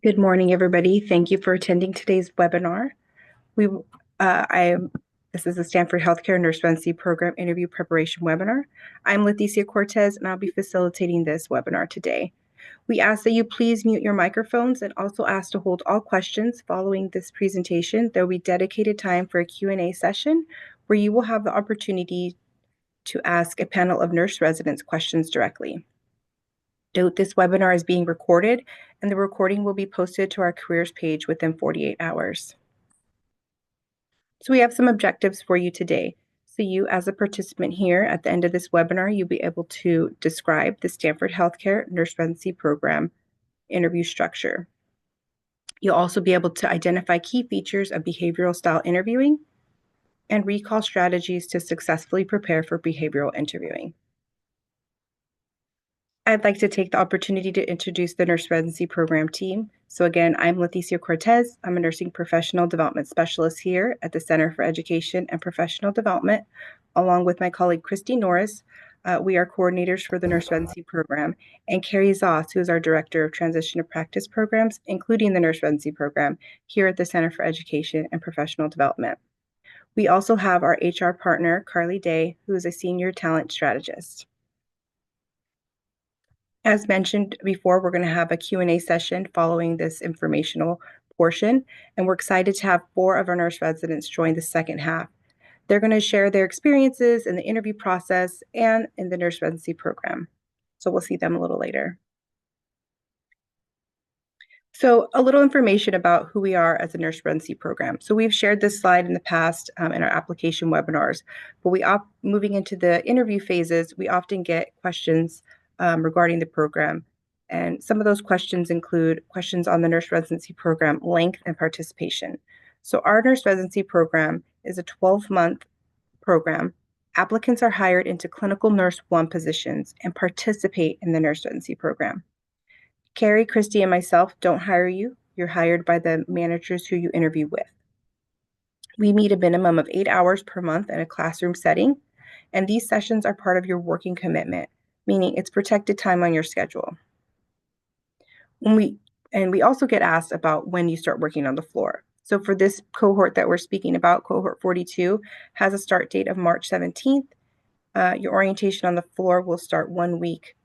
Good morning, everybody. Thank you for attending today's webinar. We, this is the Stanford Healthcare Nurse Residency Program Interview Preparation Webinar. I'm Leticia Cortez, and I'll be facilitating this webinar today. We ask that you please mute your microphones and also ask to hold all questions following this presentation. There will be dedicated time for a Q&A session where you will have the opportunity to ask a panel of nurse residents questions directly. Note this webinar is being recorded, and the recording will be posted to our careers page within 48 hours. So we have some objectives for you today. So you, as a participant here, at the end of this webinar, you'll be able to describe the Stanford Healthcare Nurse Residency Program interview structure. You'll also be able to identify key features of behavioral style interviewing and recall strategies to successfully prepare for behavioral interviewing. I'd like to take the opportunity to introduce the Nurse Residency Program team. So again, I'm Leticia Cortez. I'm a Nursing Professional Development Specialist here at the Center for Education and Professional Development, along with my colleague, Christy Norris. We are coordinators for the Nurse Residency Program, and Carrie Zoss, who is our Director of Transition to Practice Programs, including the Nurse Residency Program, here at the Center for Education and Professional Development. We also have our HR partner, Carly Day, who is a Senior Talent Strategist. As mentioned before, we're going to have a Q&A session following this informational portion, and we're excited to have 4 of our nurse residents join the second half. They're going to share their experiences in the interview process and in the nurse residency program. So we'll see them a little later. So a little information about who we are as a nurse residency program. So we've shared this slide in the past in our application webinars, but moving into the interview phases, we often get questions regarding the program. And some of those questions include questions on the nurse residency program length and participation. So our nurse residency program is a 12-month program. Applicants are hired into clinical nurse 1 positions and participate in the nurse residency program. Carrie, Christy, and myself don't hire you. You're hired by the managers who you interview with. We meet a minimum of 8 hours per month in a classroom setting, and these sessions are part of your working commitment, meaning it's protected time on your schedule. We also get asked about when you start working on the floor. So for this cohort that we're speaking about, cohort 42, has a start date of March 17th. Your orientation on the floor will start 1 week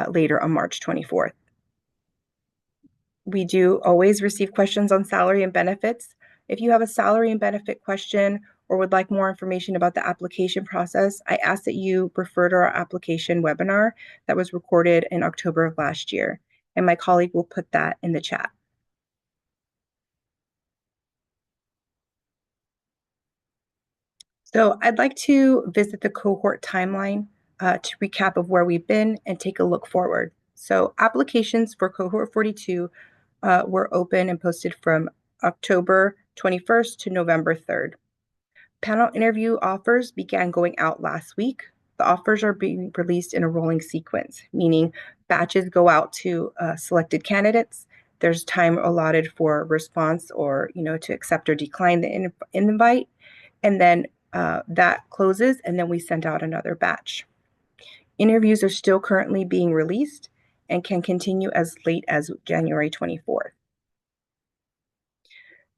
later on March 24th. We do always receive questions on salary and benefits. If you have a salary and benefit question or would like more information about the application process, I ask that you refer to our application webinar that was recorded in October of last year, and my colleague will put that in the chat. So I'd like to visit the cohort timeline to recap of where we've been and take a look forward. So applications for cohort 42 were open and posted from October 21st to November 3rd. Panel interview offers began going out last week. The offers are being released in a rolling sequence, meaning batches go out to selected candidates. There's time allotted for response or to accept or decline the invite, and then that closes, and then we send out another batch. Interviews are still currently being released and can continue as late as January 24th.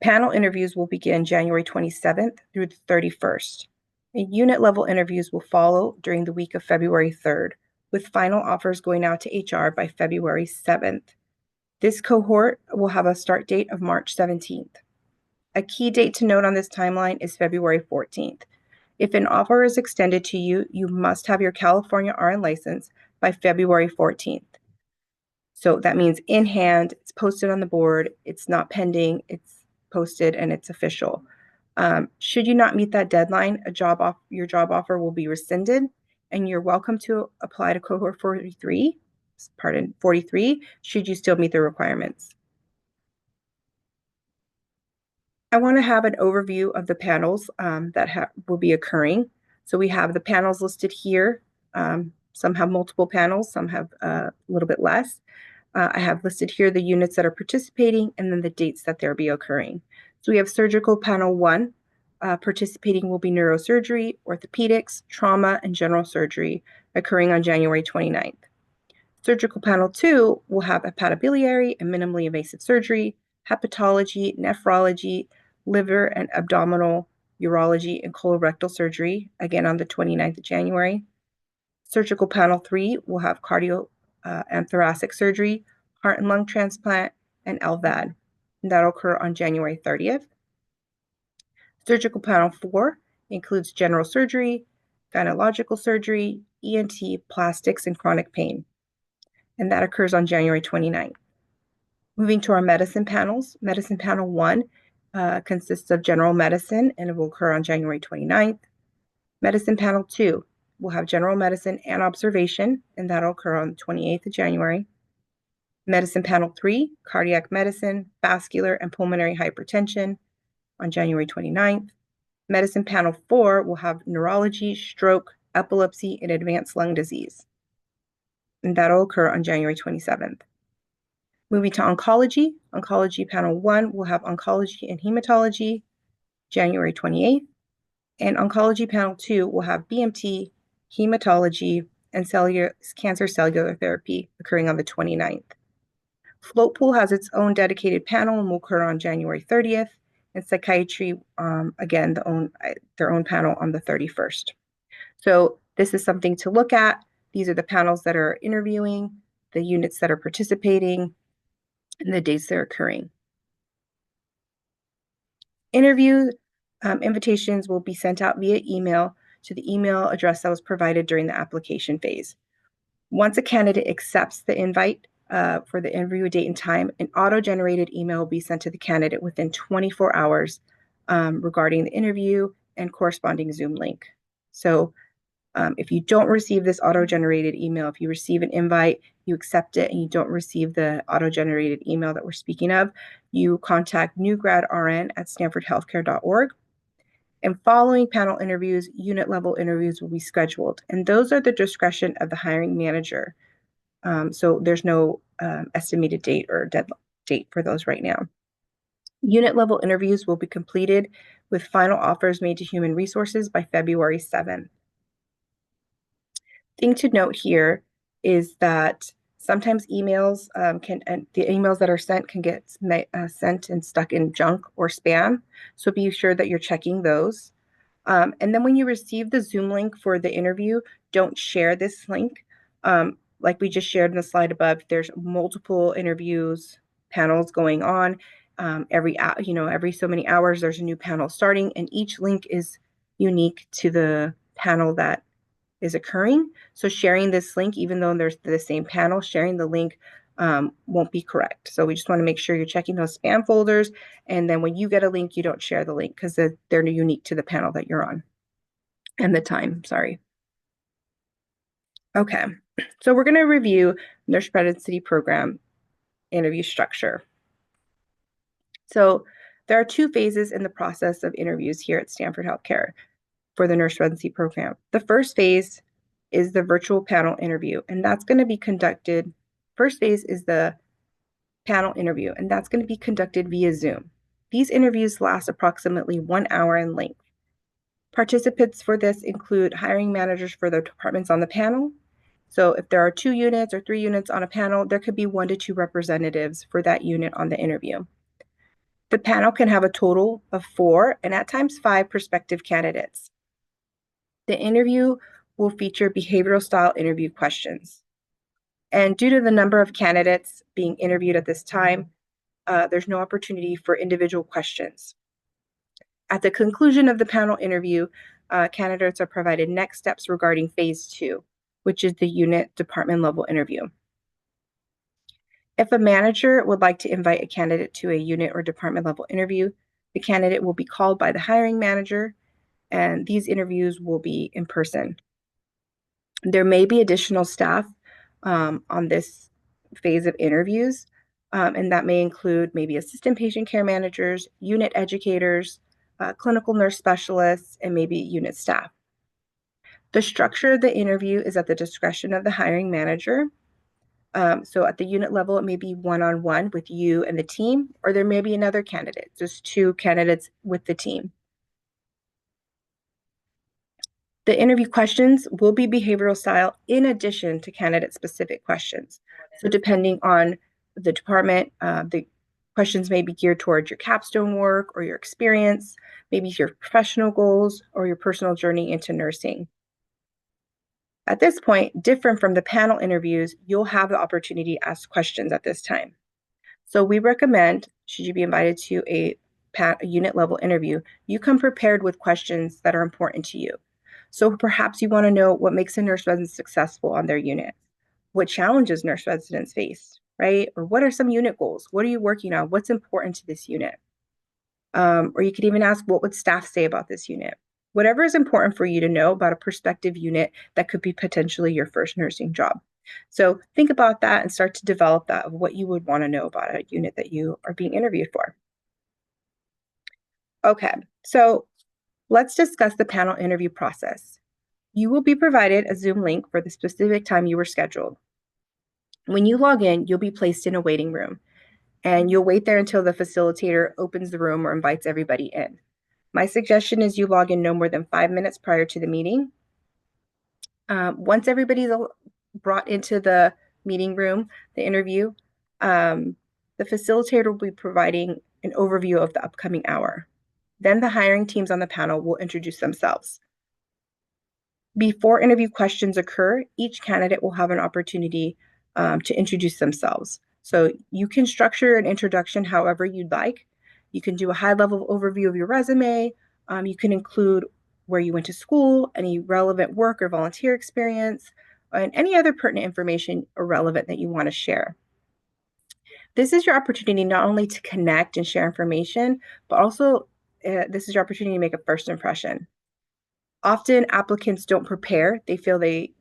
Panel interviews will begin January 27th through the 31st. And unit level interviews will follow during the week of February 3rd, with final offers going out to HR by February 7th. This cohort will have a start date of March 17th. A key date to note on this timeline is February 14th. If an offer is extended to you, you must have your California RN license by February 14th. So that means in hand, it's posted on the board, it's not pending, it's posted, and it's official. Should you not meet that deadline, your job offer will be rescinded, and you're welcome to apply to cohort 43 should you still meet the requirements. I want to have an overview of the panels that will be occurring. So we have the panels listed here. Some have multiple panels, some have a little bit less. I have listed here the units that are participating and then the dates that they'll be occurring. So we have surgical panel 1. Participating will be neurosurgery, orthopedics, trauma, and general surgery occurring on January 29th. Surgical panel 2 will have hepatobiliary and minimally invasive surgery, hepatology, nephrology, liver and abdominal, urology, and colorectal surgery, again on the 29th of January. Surgical panel 3 will have cardio and thoracic surgery, heart and lung transplant, and LVAD. And that'll occur on January 30th. Surgical panel 4 includes general surgery, gynecological surgery, ENT, plastics, and chronic pain. And that occurs on January 29th. Moving to our medicine panels, medicine panel 1 consists of general medicine, and it will occur on January 29th. Medicine panel 2 will have general medicine and observation, and that'll occur on the 28th of January. Medicine panel 3, cardiac medicine, vascular, and pulmonary hypertension on January 29th. Medicine panel 4 will have neurology, stroke, epilepsy, and advanced lung disease, and that'll occur on January 27th. Moving to oncology, oncology panel 1 will have oncology and hematology, January 28th, and oncology panel 2 will have BMT, hematology, and cancer cellular therapy occurring on the 29th. Float pool has its own dedicated panel and will occur on January 30th, and psychiatry, again, their own panel on the 31st. So this is something to look at. These are the panels that are interviewing, the units that are participating, and the dates they're occurring. Interview invitations will be sent out via email to the email address that was provided during the application phase. Once a candidate accepts the invite for the interview date and time, an auto-generated email will be sent to the candidate within 24 hours regarding the interview and corresponding Zoom link. So if you don't receive this auto-generated email, if you receive an invite, you accept it, and you don't receive the auto-generated email that we're speaking of, you contact newgradrn@stanfordhealthcare.org. And following panel interviews, unit level interviews will be scheduled. And those are the discretion of the hiring manager. So there's no estimated date or date for those right now. Unit level interviews will be completed with final offers made to Human Resources by February 7th. Thing to note here is that sometimes emails the emails that are sent can get sent and stuck in junk or spam. So be sure that you're checking those. And then when you receive the Zoom link for the interview, don't share this link. Like we just shared in the slide above, there's multiple interviews, panels going on. Every so many hours, there's a new panel starting, and each link is unique to the panel that is occurring. So sharing this link, even though there's the same panel, sharing the link won't be correct. So we just want to make sure you're checking those spam folders. And then when you get a link, you don't share the link because they're unique to the panel that you're on and the time, sorry. Okay, so we're going to review Nurse Residency Program interview structure. So there are 2 phases in the process of interviews here at Stanford Healthcare for the Nurse Residency Program. The first phase is the virtual panel interview, and that's going to be conducted. First phase is the panel interview, and that's going to be conducted via Zoom. These interviews last approximately 1 hour in length. Participants for this include hiring managers for the departments on the panel. So if there are 2 units or 3 units on a panel, there could be 1 to 2 representatives for that unit on the interview. The panel can have a total of 4 and at times 5 prospective candidates. The interview will feature behavioral style interview questions. And due to the number of candidates being interviewed at this time, there's no opportunity for individual questions. At the conclusion of the panel interview, candidates are provided next steps regarding phase 2, which is the unit department level interview. If a manager would like to invite a candidate to a unit or department level interview, the candidate will be called by the hiring manager, and these interviews will be in person. There may be additional staff on this phase of interviews, and that may include maybe assistant patient care managers, unit educators, clinical nurse specialists, and maybe unit staff. The structure of the interview is at the discretion of the hiring manager. So at the unit level, it may be one-on-one with you and the team, or there may be another candidate, just 2 candidates with the team. The interview questions will be behavioral style in addition to candidate-specific questions. So depending on the department, the questions may be geared towards your capstone work or your experience, maybe your professional goals or your personal journey into nursing. At this point, different from the panel interviews, you'll have the opportunity to ask questions at this time. So we recommend, should you be invited to a unit level interview, you come prepared with questions that are important to you. So perhaps you want to know what makes a nurse resident successful on their unit, what challenges nurse residents face, right? Or what are some unit goals? What are you working on? What's important to this unit? Or you could even ask, what would staff say about this unit? Whatever is important for you to know about a prospective unit that could be potentially your first nursing job. So think about that and start to develop that of what you would want to know about a unit that you are being interviewed for. Okay, so let's discuss the panel interview process. You will be provided a Zoom link for the specific time you were scheduled. When you log in, you'll be placed in a waiting room, and you'll wait there until the facilitator opens the room or invites everybody in. My suggestion is you log in no more than 5 minutes prior to the meeting. Once everybody's brought into the meeting room, the interview, the facilitator will be providing an overview of the upcoming hour. Then the hiring teams on the panel will introduce themselves. Before interview questions occur, each candidate will have an opportunity to introduce themselves. So you can structure an introduction however you'd like. You can do a high-level overview of your resume. You can include where you went to school, any relevant work or volunteer experience, and any other pertinent information or relevant that you want to share. This is your opportunity not only to connect and share information, but also this is your opportunity to make a first impression. Often applicants don't prepare. They feel they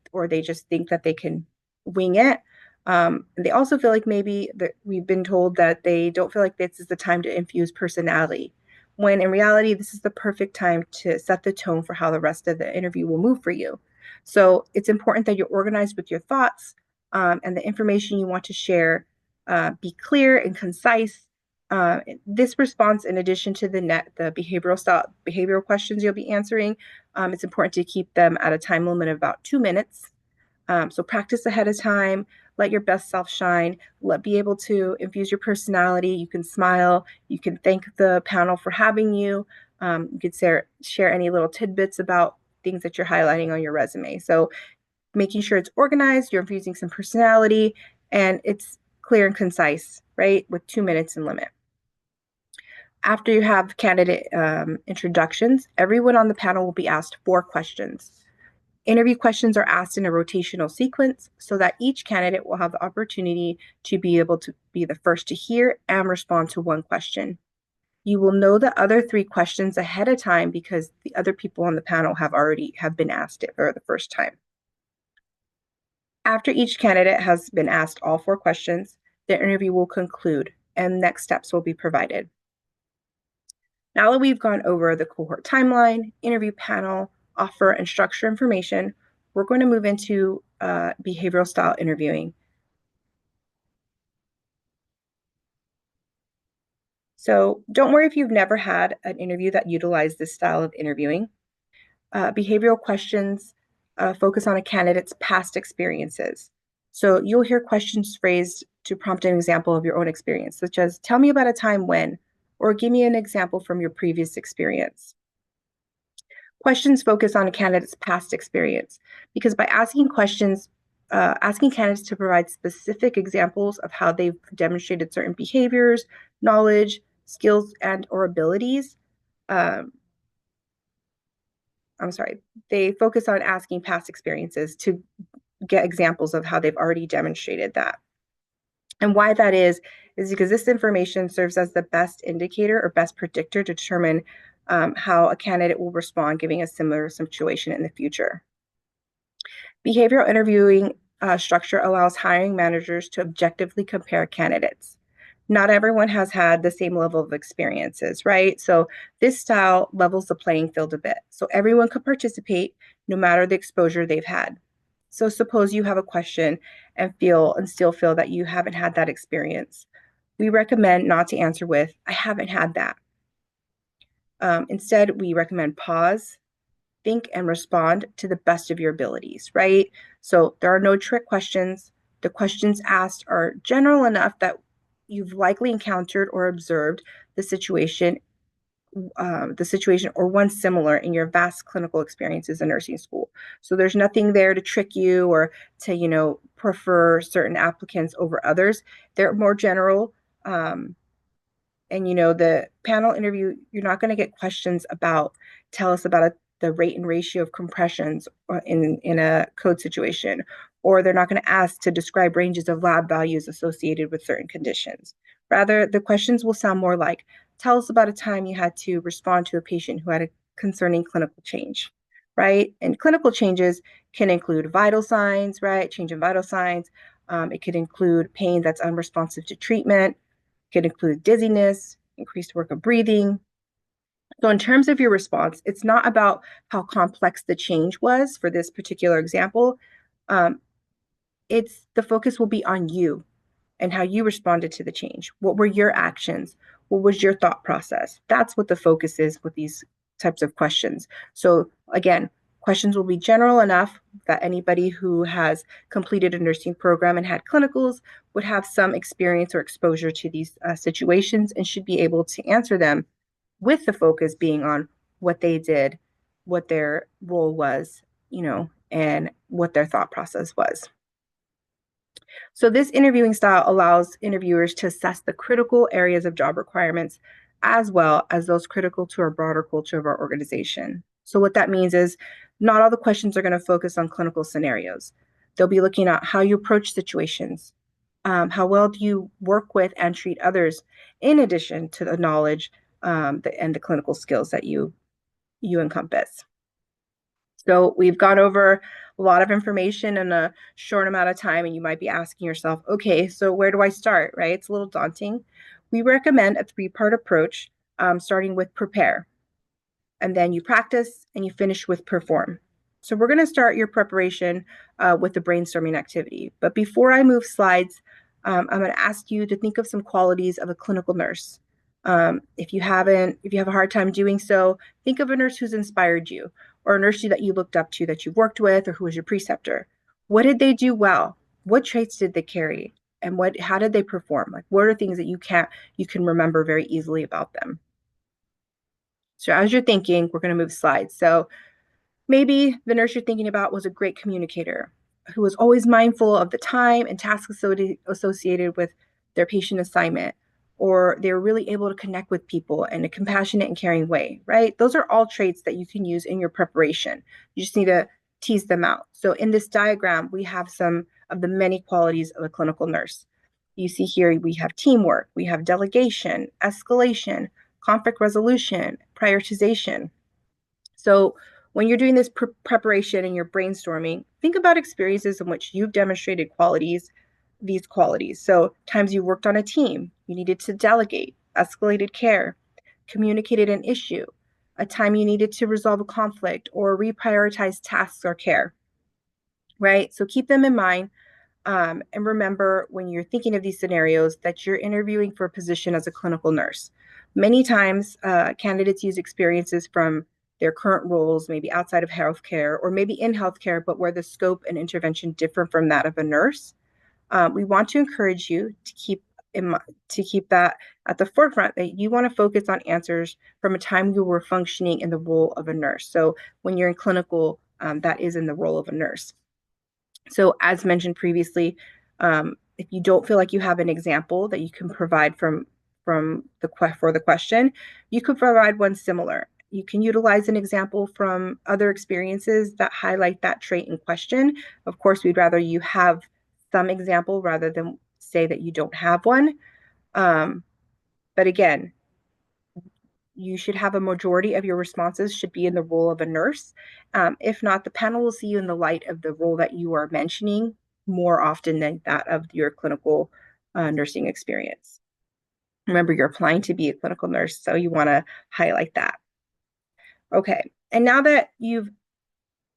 just think that they can wing it. They also feel like maybe that we've been told that they don't feel like this is the time to infuse personality, when in reality, this is the perfect time to set the tone for how the rest of the interview will move for you. So it's important that you're organized with your thoughts, and the information you want to share be clear and concise. This response, in addition to the behavioral questions you'll be answering, it's important to keep them at a time limit of about 2 minutes. So practice ahead of time, let your best self shine, be able to infuse your personality. You can smile, you can thank the panel for having you. You could share any little tidbits about things that you're highlighting on your resume. So making sure it's organized, you're infusing some personality, and it's clear and concise, right? With 2 minutes in limit. After you have candidate introductions, everyone on the panel will be asked 4 questions. Interview questions are asked in a rotational sequence so that each candidate will have the opportunity to be able to be the first to hear and respond to 1 question. You will know the other 3 questions ahead of time because the other people on the panel have been asked it for the first time. After each candidate has been asked all 4 questions, the interview will conclude and next steps will be provided. Now that we've gone over the cohort timeline, interview panel, offer, and structure information, we're going to move into behavioral style interviewing. So don't worry if you've never had an interview that utilized this style of interviewing. Behavioral questions focus on a candidate's past experiences. So you'll hear questions phrased to prompt an example of your own experience, such as, tell me about a time when, or give me an example from your previous experience. Questions focus on a candidate's past experience because by asking questions, asking candidates to provide specific examples of how they've demonstrated certain behaviors, knowledge, skills, and or abilities. They focus on asking past experiences to get examples of how they've already demonstrated that. And why that is because this information serves as the best indicator or best predictor to determine how a candidate will respond given a similar situation in the future. Behavioral interviewing structure allows hiring managers to objectively compare candidates. Not everyone has had the same level of experiences, right? So this style levels the playing field a bit. So everyone could participate no matter the exposure they've had. So suppose you have a question and still feel that you haven't had that experience. We recommend not to answer with, I haven't had that. Instead, we recommend pause, think, and respond to the best of your abilities, right? So there are no trick questions. The questions asked are general enough that you've likely encountered or observed the situation or one similar in your vast clinical experiences in nursing school. So there's nothing there to trick you or to, prefer certain applicants over others. They're more general. And the panel interview, you're not going to get questions about tell us about the rate and ratio of compressions in a code situation, or they're not going to ask to describe ranges of lab values associated with certain conditions. Rather, the questions will sound more like, tell us about a time you had to respond to a patient who had a concerning clinical change, right? And clinical changes can include vital signs, right? Change in vital signs. It could include pain that's unresponsive to treatment, could include dizziness, increased work of breathing. So in terms of your response, it's not about how complex the change was for this particular example. Um, it's the focus will be on you and how you responded to the change. What were your actions? What was your thought process? That's what the focus is with these types of questions. So again, questions will be general enough that anybody who has completed a nursing program and had clinicals would have some experience or exposure to these situations and should be able to answer them with the focus being on what they did, what their role was, and what their thought process was. So this interviewing style allows interviewers to assess the critical areas of job requirements as well as those critical to our broader culture of our organization. So what that means is not all the questions are going to focus on clinical scenarios. They'll be looking at how you approach situations, how well do you work with and treat others, in addition to the knowledge and the clinical skills that you encompass. So we've gone over a lot of information in a short amount of time, and you might be asking yourself, okay, so where do I start, right? It's a little daunting. We recommend a three-part approach, starting with prepare, and then you practice, and you finish with perform. So we're going to start your preparation with the brainstorming activity. But before I move slides, I'm going to ask you to think of some qualities of a clinical nurse. If you have a hard time doing so, think of a nurse who's inspired you, or a nurse that you looked up to, that you've worked with, or who was your preceptor. What did they do well? What traits did they carry? And how did they perform? Like, what are things that you can remember very easily about them? So as you're thinking, we're going to move slides. So maybe the nurse you're thinking about was a great communicator who was always mindful of the time and tasks associated with their patient assignment, or they were really able to connect with people in a compassionate and caring way, right? Those are all traits that you can use in your preparation. You just need to tease them out. So in this diagram, we have some of the many qualities of a clinical nurse. You see here, we have teamwork, we have delegation, escalation, conflict resolution, prioritization. So when you're doing this preparation and you're brainstorming, think about experiences in which you've demonstrated these qualities. So times you worked on a team, you needed to delegate, escalated care, communicated an issue, a time you needed to resolve a conflict or reprioritize tasks or care, right? So keep them in mind. And remember, when you're thinking of these scenarios, that you're interviewing for a position as a clinical nurse. Many times, candidates use experiences from their current roles, maybe outside of healthcare or maybe in healthcare, but where the scope and intervention differ from that of a nurse. We want to encourage you to keep that at the forefront, that you want to focus on answers from a time you were functioning in the role of a nurse. So when you're in clinical, that is in the role of a nurse. So as mentioned previously, if you don't feel like you have an example that you can provide for the question, you could provide one similar. You can utilize an example from other experiences that highlight that trait in question. Of course, we'd rather you have some example rather than say that you don't have one. But again, you should have a majority of your responses should be in the role of a nurse. If not, the panel will see you in the light of the role that you are mentioning more often than that of your clinical nursing experience. Remember, you're applying to be a clinical nurse, so you want to highlight that. Okay, and now that you've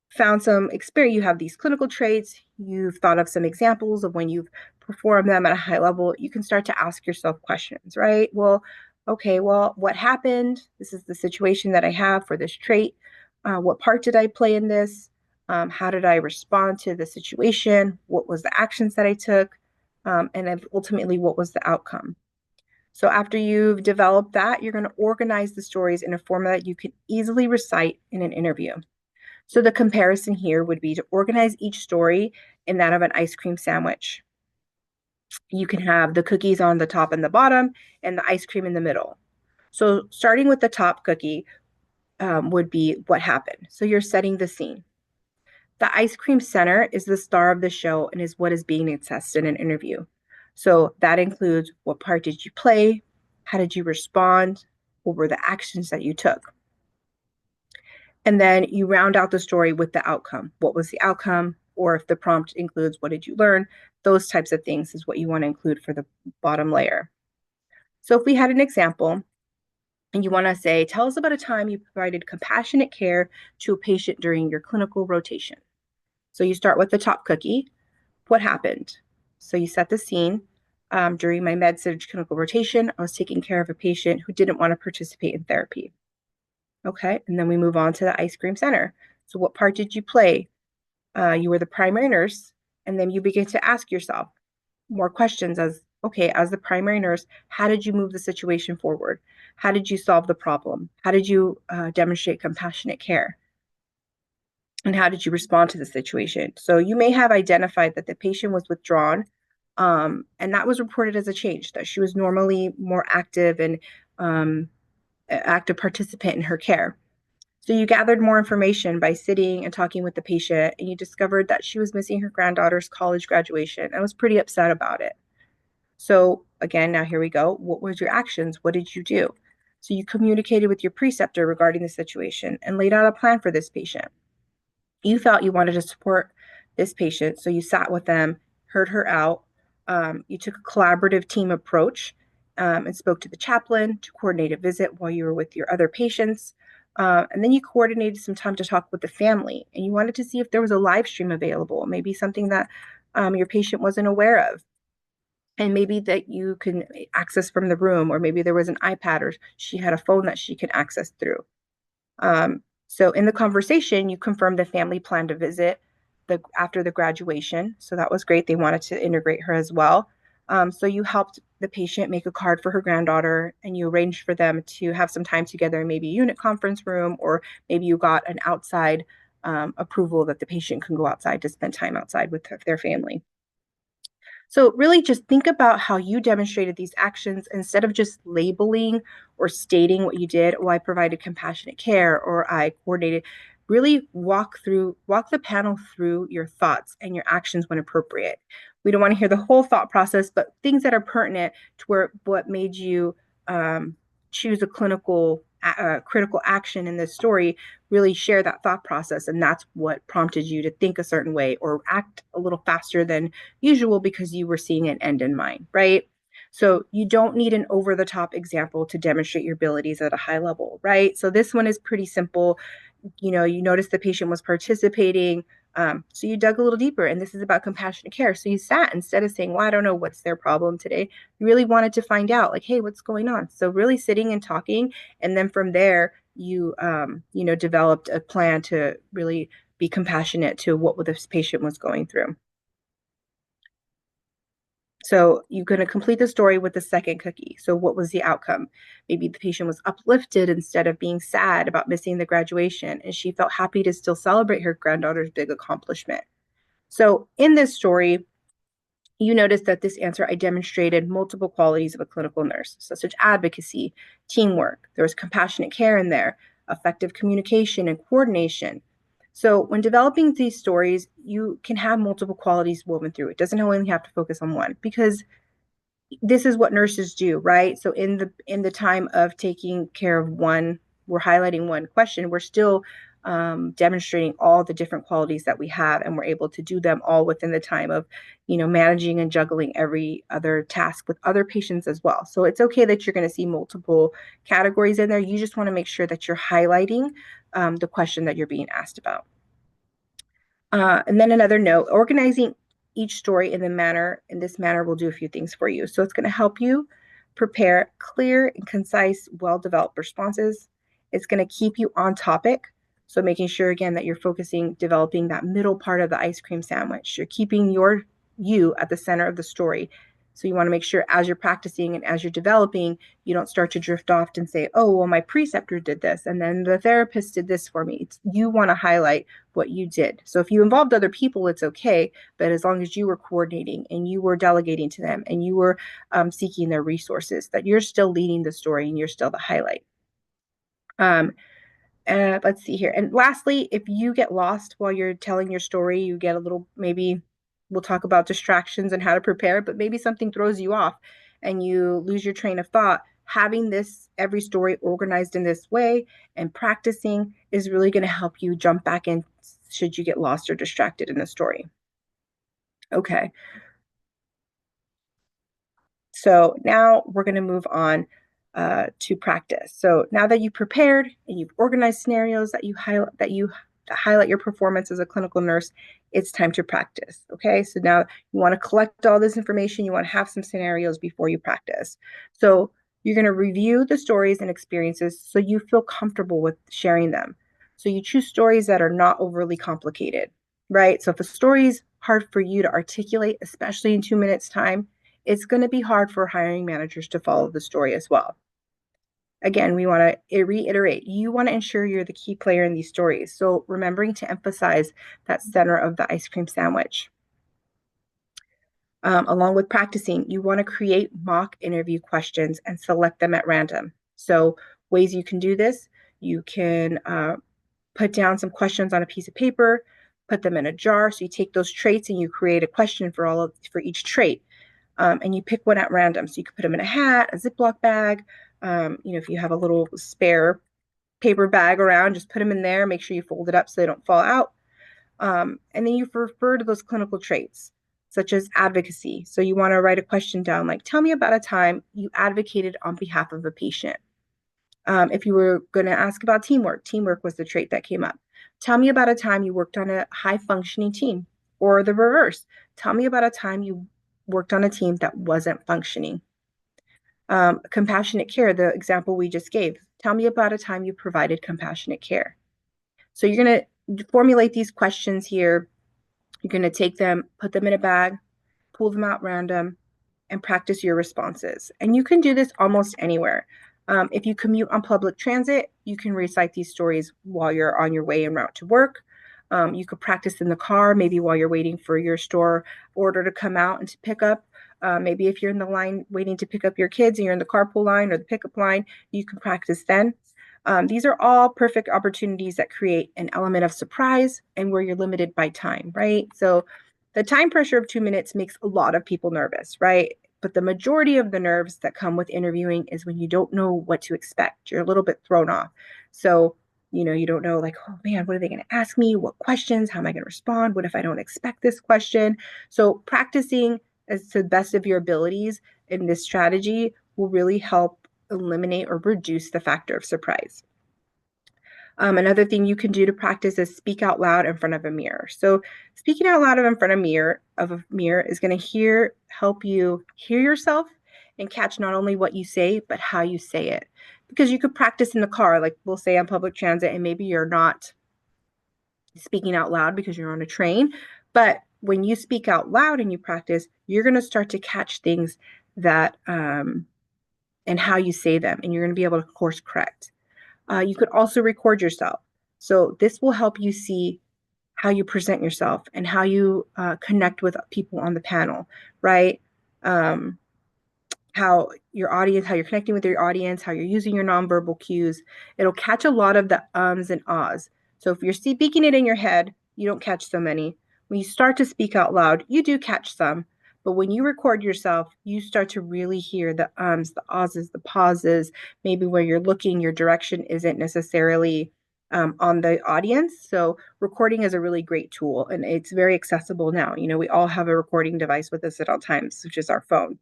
found some experience, you have these clinical traits, you've thought of some examples of when you've performed them at a high level, you can start to ask yourself questions, right? Well, okay, well, what happened? This is the situation that I have for this trait. What part did I play in this? How did I respond to the situation? What was the actions that I took? And then ultimately, what was the outcome? So after you've developed that, you're going to organize the stories in a format that you can easily recite in an interview. So the comparison here would be to organize each story in that of an ice cream sandwich. You can have the cookies on the top and the bottom, and the ice cream in the middle. So starting with the top cookie would be what happened. So you're setting the scene. The ice cream center is the star of the show and is what is being assessed in an interview. So that includes what part did you play? How did you respond? What were the actions that you took? And then you round out the story with the outcome. What was the outcome? Or if the prompt includes what did you learn? Those types of things is what you want to include for the bottom layer. So if we had an example and you want to say, tell us about a time you provided compassionate care to a patient during your clinical rotation. So you start with the top cookie. What happened? So you set the scene. During my med-surg clinical rotation, I was taking care of a patient who didn't want to participate in therapy. Okay, and then we move on to the ice cream center. So what part did you play? You were the primary nurse, and then you begin to ask yourself more questions as, okay, as the primary nurse, how did you move the situation forward? How did you solve the problem? How did you demonstrate compassionate care? And how did you respond to the situation? So you may have identified that the patient was withdrawn, and that was reported as a change, that she was normally more active and active participant in her care. So you gathered more information by sitting and talking with the patient, and you discovered that she was missing her granddaughter's college graduation and was pretty upset about it. So again, now here we go. What was your actions? What did you do? So you communicated with your preceptor regarding the situation and laid out a plan for this patient. You felt you wanted to support this patient, so you sat with them, heard her out. You took a collaborative team approach and spoke to the chaplain to coordinate a visit while you were with your other patients. And then you coordinated some time to talk with the family, and you wanted to see if there was a live stream available, maybe something that your patient wasn't aware of. And maybe that you can access from the room, or maybe there was an iPad or she had a phone that she could access through. So in the conversation, you confirmed the family planned to visit after the graduation. So that was great. They wanted to integrate her as well. So you helped the patient make a card for her granddaughter, and you arranged for them to have some time together in maybe a unit conference room, or maybe you got an outside approval that the patient can go outside to spend time outside with their family. So really just think about how you demonstrated these actions instead of just labeling or stating what you did. Oh, I provided compassionate care, or I coordinated. Really walk the panel through your thoughts and your actions when appropriate. We don't want to hear the whole thought process, but things that are pertinent to what made you choose a critical action in this story. Really share that thought process, and that's what prompted you to think a certain way or act a little faster than usual because you were seeing an end in mind, right? So you don't need an over the top example to demonstrate your abilities at a high level, right? So this one is pretty simple. You noticed the patient was participating. So you dug a little deeper, and this is about compassionate care. So you sat, instead of saying, well, I don't know what's their problem today, you really wanted to find out, like, hey, what's going on? So really sitting and talking. And then from there, you developed a plan to really be compassionate to what this patient was going through. So you're going to complete the story with the second cookie. So what was the outcome? Maybe the patient was uplifted instead of being sad about missing the graduation, and she felt happy to still celebrate her granddaughter's big accomplishment. So in this story, you notice that this answer, I demonstrated multiple qualities of a clinical nurse, such as advocacy, teamwork. There was compassionate care in there, effective communication and coordination. So when developing these stories, you can have multiple qualities woven through. It doesn't only have to focus on one, because this is what nurses do, right? So in the time of taking care of one, we're highlighting one question, we're still demonstrating all the different qualities that we have, and we're able to do them all within the time of, managing and juggling every other task with other patients as well. So it's okay that you're going to see multiple categories in there. You just want to make sure that you're highlighting the question that you're being asked about. And then another note, organizing each story in this manner will do a few things for you. So it's going to help you prepare clear and concise, well-developed responses. It's going to keep you on topic So making sure again that you're developing that middle part of the ice cream sandwich. You're keeping you at the center of the story. So you want to make sure as you're practicing and as you're developing, you don't start to drift off and say, oh, well, my preceptor did this, and then the therapist did this for me. You want to highlight what you did. So if you involved other people, it's okay. But as long as you were coordinating and you were delegating to them and you were seeking their resources, that you're still leading the story and you're still the highlight. Let's see here. And lastly, if you get lost while you're telling your story, you get a little, maybe we'll talk about distractions and how to prepare, but maybe something throws you off and you lose your train of thought. Having every story organized in this way and practicing is really going to help you jump back in should you get lost or distracted in the story. Okay. So now we're going to move on to practice. So now that you've prepared and you've organized scenarios that you highlight your performance as a clinical nurse, it's time to practice. Okay, so now you want to collect all this information. You want to have some scenarios before you practice. So you're going to review the stories and experiences so you feel comfortable with sharing them. So you choose stories that are not overly complicated, right? So if a story is hard for you to articulate, especially in 2 minutes time, it's going to be hard for hiring managers to follow the story as well. Again, we want to reiterate, you want to ensure you're the key player in these stories. So remembering to emphasize that center of the ice cream sandwich. Along with practicing, you want to create mock interview questions and select them at random. So ways you can do this, you can put down some questions on a piece of paper, put them in a jar. So you take those traits and you create a question for each trait. And you pick one at random. So you could put them in a hat, a Ziploc bag. If you have a little spare paper bag around, just put them in there. Make sure you fold it up so they don't fall out. And then you refer to those clinical traits, such as advocacy. So you want to write a question down like, tell me about a time you advocated on behalf of a patient. If you were going to ask about teamwork was the trait that came up. Tell me about a time you worked on a high functioning team, or the reverse. Tell me about a time you worked on a team that wasn't functioning. Compassionate care, the example we just gave. Tell me about a time you provided compassionate care. So you're going to formulate these questions here. You're going to take them, put them in a bag, pull them out random, and practice your responses. And you can do this almost anywhere. If you commute on public transit, you can recite these stories while you're on your way en route to work. You could practice in the car, maybe while you're waiting for your store order to come out and to pick up. Maybe if you're in the line waiting to pick up your kids and you're in the carpool line or the pickup line, you can practice then. These are all perfect opportunities that create an element of surprise and where you're limited by time, right? So the time pressure of 2 minutes makes a lot of people nervous, right? But the majority of the nerves that come with interviewing is when you don't know what to expect. You're a little bit thrown off. So, you don't know, like, oh man, what are they going to ask me? What questions? How am I going to respond? What if I don't expect this question? So practicing as to the best of your abilities in this strategy will really help eliminate or reduce the factor of surprise. Another thing you can do to practice is speak out loud in front of a mirror. So speaking out loud in front of a mirror is going to help you hear yourself and catch not only what you say, but how you say it. Because you could practice in the car, like we'll say on public transit, and maybe you're not speaking out loud because you're on a train. But when you speak out loud and you practice, you're going to start to catch things that and how you say them, and you're going to be able to course correct. You could also record yourself. So this will help you see how you present yourself and how you connect with people on the panel, right? How you're connecting with your audience, how you're using your nonverbal cues. It'll catch a lot of the ums and ahs. So if you're speaking it in your head, you don't catch so many. When you start to speak out loud, you do catch some. But when you record yourself, you start to really hear the ums, the ahs, the pauses, maybe where you're looking, your direction isn't necessarily on the audience. So recording is a really great tool, and it's very accessible now. We all have a recording device with us at all times, which is our phone.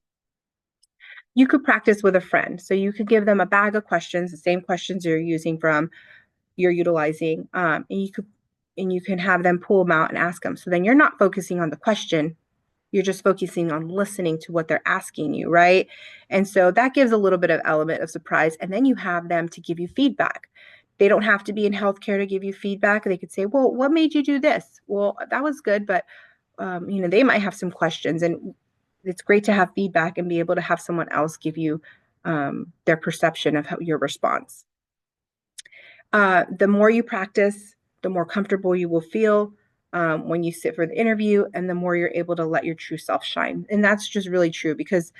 You could practice with a friend. So you could give them a bag of questions, the same questions you're utilizing, and you can have them pull them out and ask them. So then you're not focusing on the question, you're just focusing on listening to what they're asking you, right? And so that gives a little bit of element of surprise. And then you have them to give you feedback. They don't have to be in healthcare to give you feedback. They could say, well, what made you do this? Well, that was good, but they might have some questions, and it's great to have feedback and be able to have someone else give you their perception of your response. The more you practice, the more comfortable you will feel when you sit for the interview, and the more you're able to let your true self shine. And that's just really true, because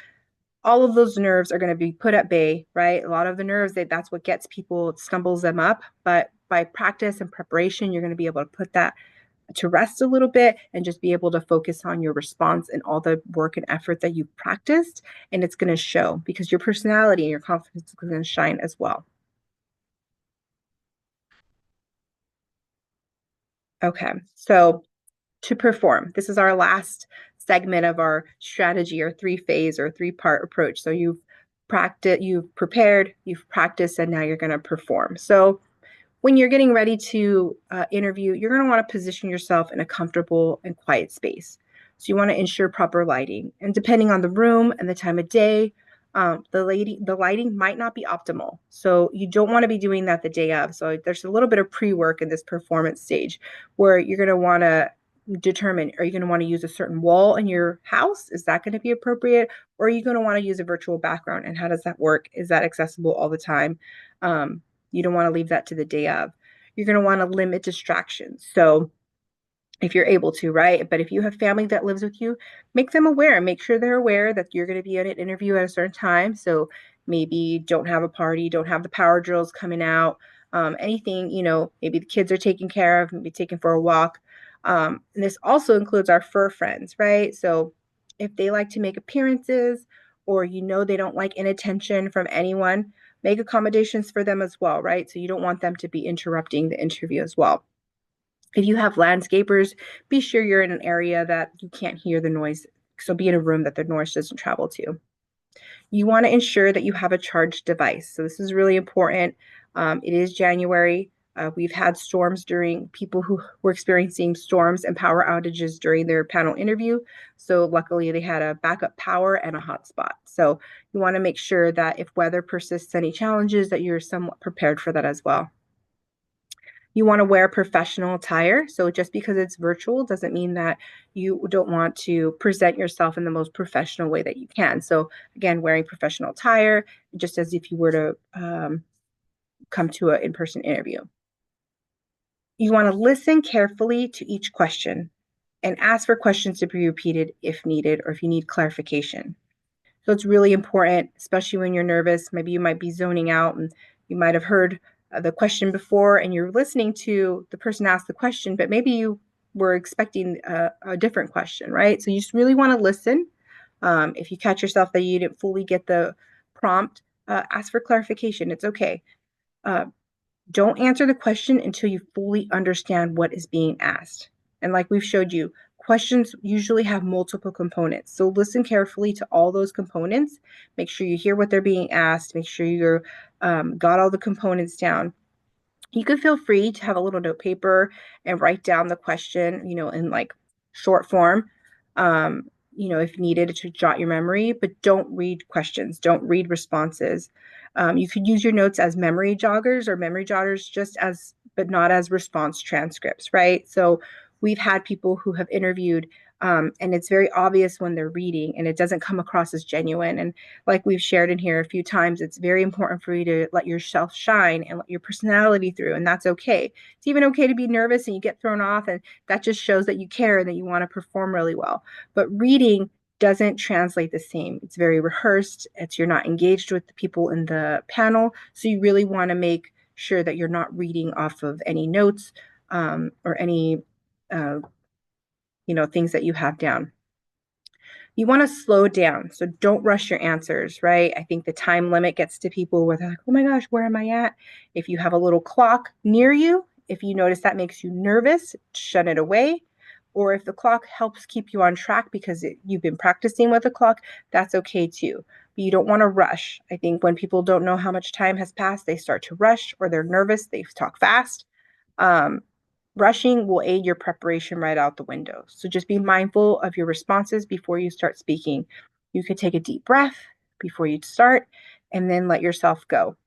all of those nerves are going to be put at bay, right? A lot of the nerves, that's what gets people, it stumbles them up. But by practice and preparation, you're going to be able to put that to rest a little bit and just be able to focus on your response and all the work and effort that you've practiced. And it's going to show, because your personality and your confidence is going to shine as well. Okay, so to perform, this is our last segment of our strategy, or three-phase or three-part approach. So you've prepared, you've practiced, and now you're going to perform. So when you're getting ready to interview, you're going to want to position yourself in a comfortable and quiet space. So you want to ensure proper lighting. And depending on the room and the time of day, the lighting might not be optimal. So you don't want to be doing that the day of. So there's a little bit of pre-work in this performance stage, where you're going to want to determine, are you going to want to use a certain wall in your house? Is that going to be appropriate? Or are you going to want to use a virtual background? And how does that work? Is that accessible all the time? You don't want to leave that to the day of. You're going to want to limit distractions. So if you're able to, right? But if you have family that lives with you, make them aware. Make sure they're aware that you're going to be at an interview at a certain time. So maybe don't have a party, don't have the power drills coming out, anything, maybe the kids are taken care of, maybe taken for a walk. And this also includes our fur friends, right? So if they like to make appearances, or they don't like inattention from anyone, make accommodations for them as well, right? So you don't want them to be interrupting the interview as well. If you have landscapers, be sure you're in an area that you can't hear the noise. So be in a room that the noise doesn't travel to. You want to ensure that you have a charged device. So this is really important. It is January. We've had storms during people who were experiencing storms and power outages during their panel interview. So luckily they had a backup power and a hotspot. So you want to make sure that if weather persists any challenges, that you're somewhat prepared for that as well. You want to wear professional attire. So just because it's virtual doesn't mean that you don't want to present yourself in the most professional way that you can. So again, wearing professional attire, just as if you were to come to an in-person interview. You want to listen carefully to each question and ask for questions to be repeated if needed, or if you need clarification. So it's really important, especially when you're nervous. Maybe you might be zoning out, and you might have heard the question before, and you're listening to the person ask the question, but maybe you were expecting a different question, right? So you just really want to listen. If you catch yourself that you didn't fully get the prompt, ask for clarification. It's okay. Uh, don't answer the question until you fully understand what is being asked. And like we've showed you, questions usually have multiple components. So listen carefully to all those components. Make sure you hear what they're being asked. Make sure you're got all the components down. You could feel free to have a little note paper and write down the question, in like short form, if needed to jot your memory, but don't read questions, don't read responses. You could use your notes as memory joggers or memory jotters, but not as response transcripts, right? So we've had people who have interviewed, and it's very obvious when they're reading, and it doesn't come across as genuine. And like we've shared in here a few times, it's very important for you to let yourself shine and let your personality through, and that's okay. It's even okay to be nervous and you get thrown off, and that just shows that you care and that you want to perform really well. But reading doesn't translate the same. It's very rehearsed. You're not engaged with the people in the panel, so you really want to make sure that you're not reading off of any notes or any uh, things that you have down. You want to slow down. So don't rush your answers, right? I think the time limit gets to people where they're like, oh my gosh, where am I at? If you have a little clock near you, if you notice that makes you nervous, shut it away. Or if the clock helps keep you on track because you've been practicing with the clock, that's okay too. But you don't want to rush. I think when people don't know how much time has passed, they start to rush, or they're nervous, they talk fast. Um, Rushing will aid your preparation right out the window. So just be mindful of your responses before you start speaking. You could take a deep breath before you start, and then let yourself go.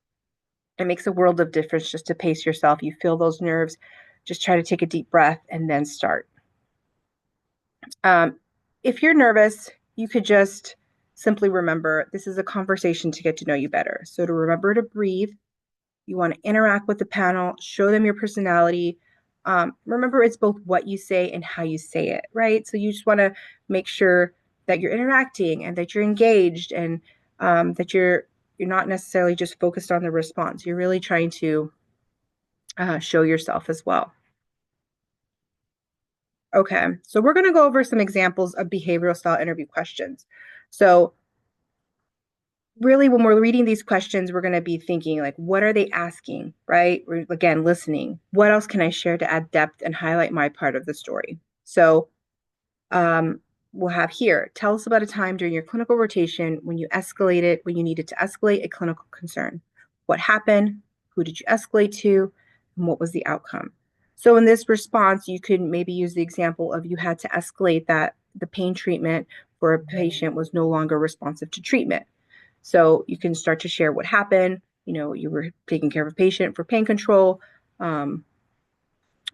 It makes a world of difference just to pace yourself. You feel those nerves, just try to take a deep breath and then start. If you're nervous, you could just simply remember this is a conversation to get to know you better. So to remember to breathe, you want to interact with the panel, show them your personality. Remember, it's both what you say and how you say it, right? So you just want to make sure that you're interacting and that you're engaged and that you're not necessarily just focused on the response. You're really trying to show yourself as well. Okay, so we're going to go over some examples of behavioral style interview questions. So really, when we're reading these questions, we're going to be thinking like, what are they asking, right? We're, again, listening. What else can I share to add depth and highlight my part of the story? So um, we'll have here, tell us about a time during your clinical rotation when when you needed to escalate a clinical concern. What happened? Who did you escalate to? And what was the outcome? So in this response, you could maybe use the example of you had to escalate that the pain treatment for a patient was no longer responsive to treatment. So you can start to share what happened. You know, you were taking care of a patient for pain control. Um,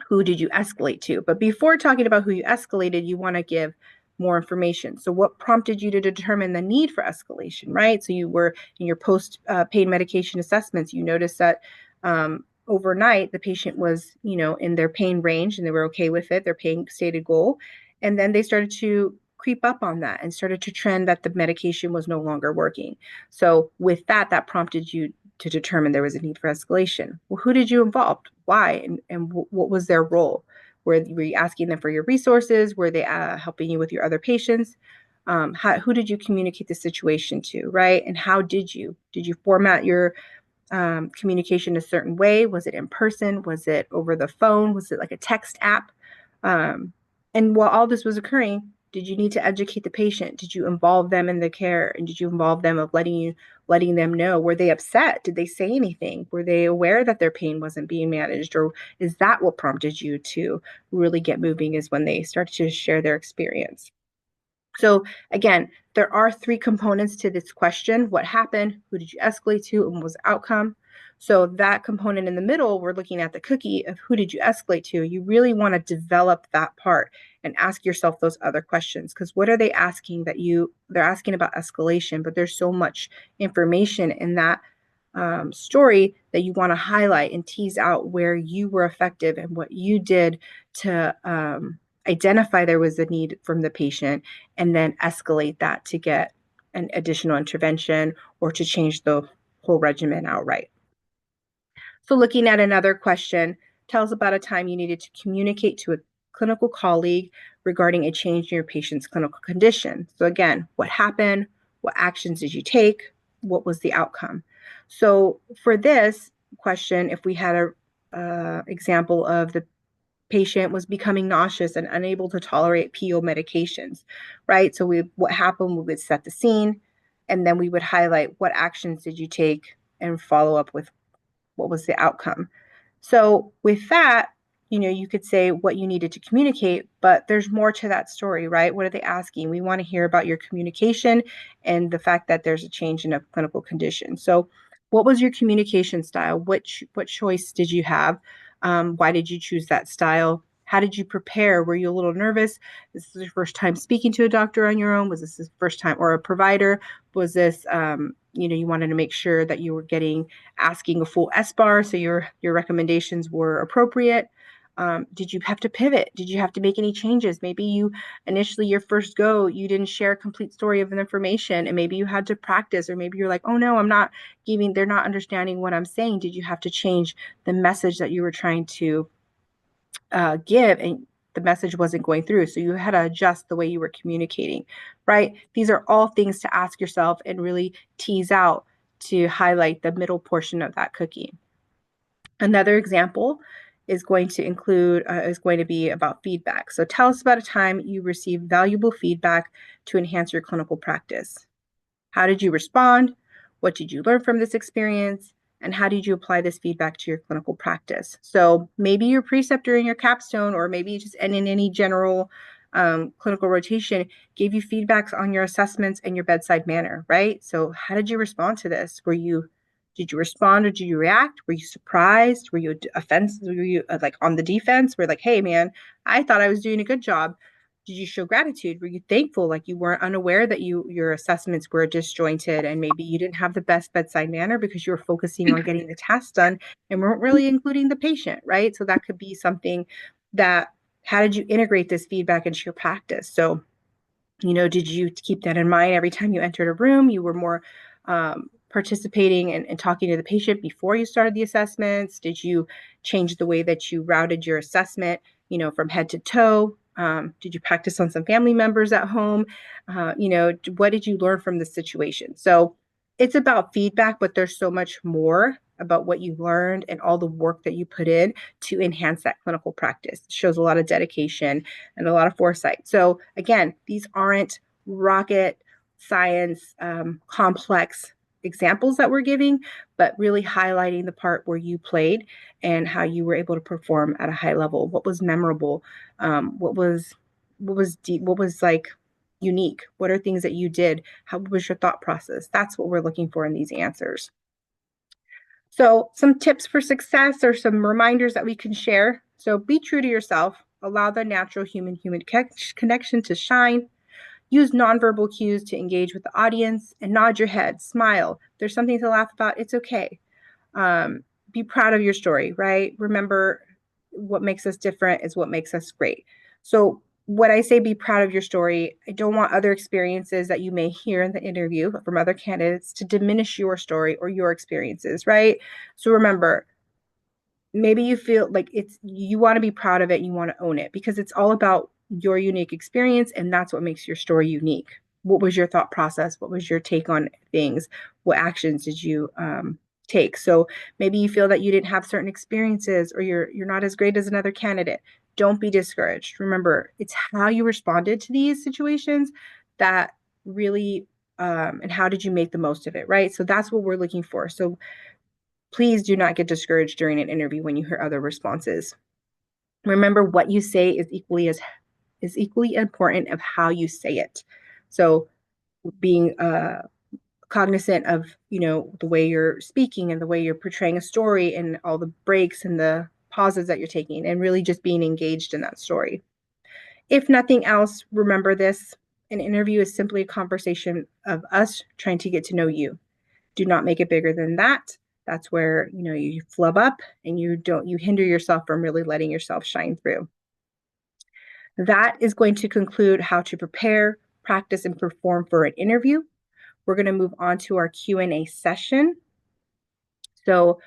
who did you escalate to? But before talking about who you escalated, you want to give more information. So, what prompted you to determine the need for escalation, right? So, you were in your post pain medication assessments, you noticed that overnight the patient was, you know, in their pain range and they were okay with it, their pain stated goal. And then they started to creep up on that and started to trend that the medication was no longer working. So, with that, that prompted you to determine there was a need for escalation. Well, who did you involve? Why? And what was their role? Were you asking them for your resources? Were they helping you with your other patients? Who did you communicate the situation to, right? And how did you? Did you format your communication a certain way? Was it in person? Was it over the phone? Was it like a text app? Um, and while all this was occurring, did you need to educate the patient? Did you involve them in the care? And did you involve them of letting them know? Were they upset? Did they say anything? Were they aware that their pain wasn't being managed? Or is that what prompted you to really get moving is when they started to share their experience? So again, there are three components to this question. What happened? Who did you escalate to? And what was the outcome? So that component in the middle, we're looking at the cookie of who did you escalate to? You really want to develop that part and ask yourself those other questions. Because what are they asking they're asking about escalation, but there's so much information in that story that you want to highlight and tease out where you were effective and what you did to identify there was a need from the patient and then escalate that to get an additional intervention or to change the whole regimen outright. So looking at another question, tell us about a time you needed to communicate to a clinical colleague regarding a change in your patient's clinical condition. So again, what happened? What actions did you take? What was the outcome? So for this question, if we had a example of the patient was becoming nauseous and unable to tolerate PO medications, right? So what happened, we would set the scene and then we would highlight what actions did you take and follow up with what was the outcome. So with that, you know, you could say what you needed to communicate, but there's more to that story, right? What are they asking? We want to hear about your communication and the fact that there's a change in a clinical condition. So what was your communication style? What choice did you have? Why did you choose that style? How did you prepare? Were you a little nervous? This is your first time speaking to a doctor on your own? Was this the first time, or a provider? Was this, you know, you wanted to make sure that you were asking a full SBAR, so your recommendations were appropriate? Did you have to pivot? Did you have to make any changes? Maybe you initially your first go, you didn't share a complete story of the information, and maybe you had to practice, or maybe you're like, oh no, they're not understanding what I'm saying. Did you have to change the message that you were trying to give, and the message wasn't going through? So you had to adjust the way you were communicating, right? These are all things to ask yourself and really tease out to highlight the middle portion of that cookie. Another example is going to be about feedback. So tell us about a time you received valuable feedback to enhance your clinical practice. How did you respond? What did you learn from this experience? And how did you apply this feedback to your clinical practice? So maybe your preceptor in your capstone, or maybe just in any general clinical rotation, gave you feedbacks on your assessments and your bedside manner, right? So how did you respond to this? Were you Did you respond or did you react? Were you surprised? Were you offensive? Were you like on the defense? Were like, hey man, I thought I was doing a good job. Did you show gratitude? Were you thankful? Like you weren't unaware that your assessments were disjointed and maybe you didn't have the best bedside manner because you were focusing on getting the task done and weren't really including the patient, right? So that could be something that how did you integrate this feedback into your practice? So did you keep that in mind every time you entered a room? You were more participating and talking to the patient before you started the assessments? Did you change the way that you routed your assessment, from head to toe? Did you practice on some family members at home? What did you learn from the situation? So it's about feedback, but there's so much more about what you learned and all the work that you put in to enhance that clinical practice. It shows a lot of dedication and a lot of foresight. So again, these aren't rocket science, complex examples that we're giving, but really highlighting the part where you played and how you were able to perform at a high level. What was memorable? What was deep? What was like unique? What are things that you did? How was your thought process? That's what we're looking for in these answers. So some tips for success or some reminders that we can share. So be true to yourself. Allow the natural human-human connection to shine. Use nonverbal cues to engage with the audience and nod your head, smile. If there's something to laugh about, it's okay. Be proud of your story, right? Remember, what makes us different is what makes us great. So when I say be proud of your story, I don't want other experiences that you may hear in the interview from other candidates to diminish your story or your experiences, right? So remember, maybe you feel like you want to be proud of it, you want to own it because it's all about your unique experience and that's what makes your story unique. What was your thought process? What was your take on things? What actions did you take? So maybe you feel that you didn't have certain experiences or you're not as great as another candidate. Don't be discouraged. Remember, it's how you responded to these situations that really and how did you make the most of it, right? So that's what we're looking for. So please do not get discouraged during an interview when you hear other responses. Remember, what you say is equally important of how you say it. So being cognizant of the way you're speaking and the way you're portraying a story and all the breaks and the pauses that you're taking and really just being engaged in that story. If nothing else, remember this: an interview is simply a conversation of us trying to get to know you. Do not make it bigger than that. That's where you flub up and you hinder yourself from really letting yourself shine through. That is going to conclude how to prepare, practice, and perform for an interview. We're going to move on to our Q&A session. So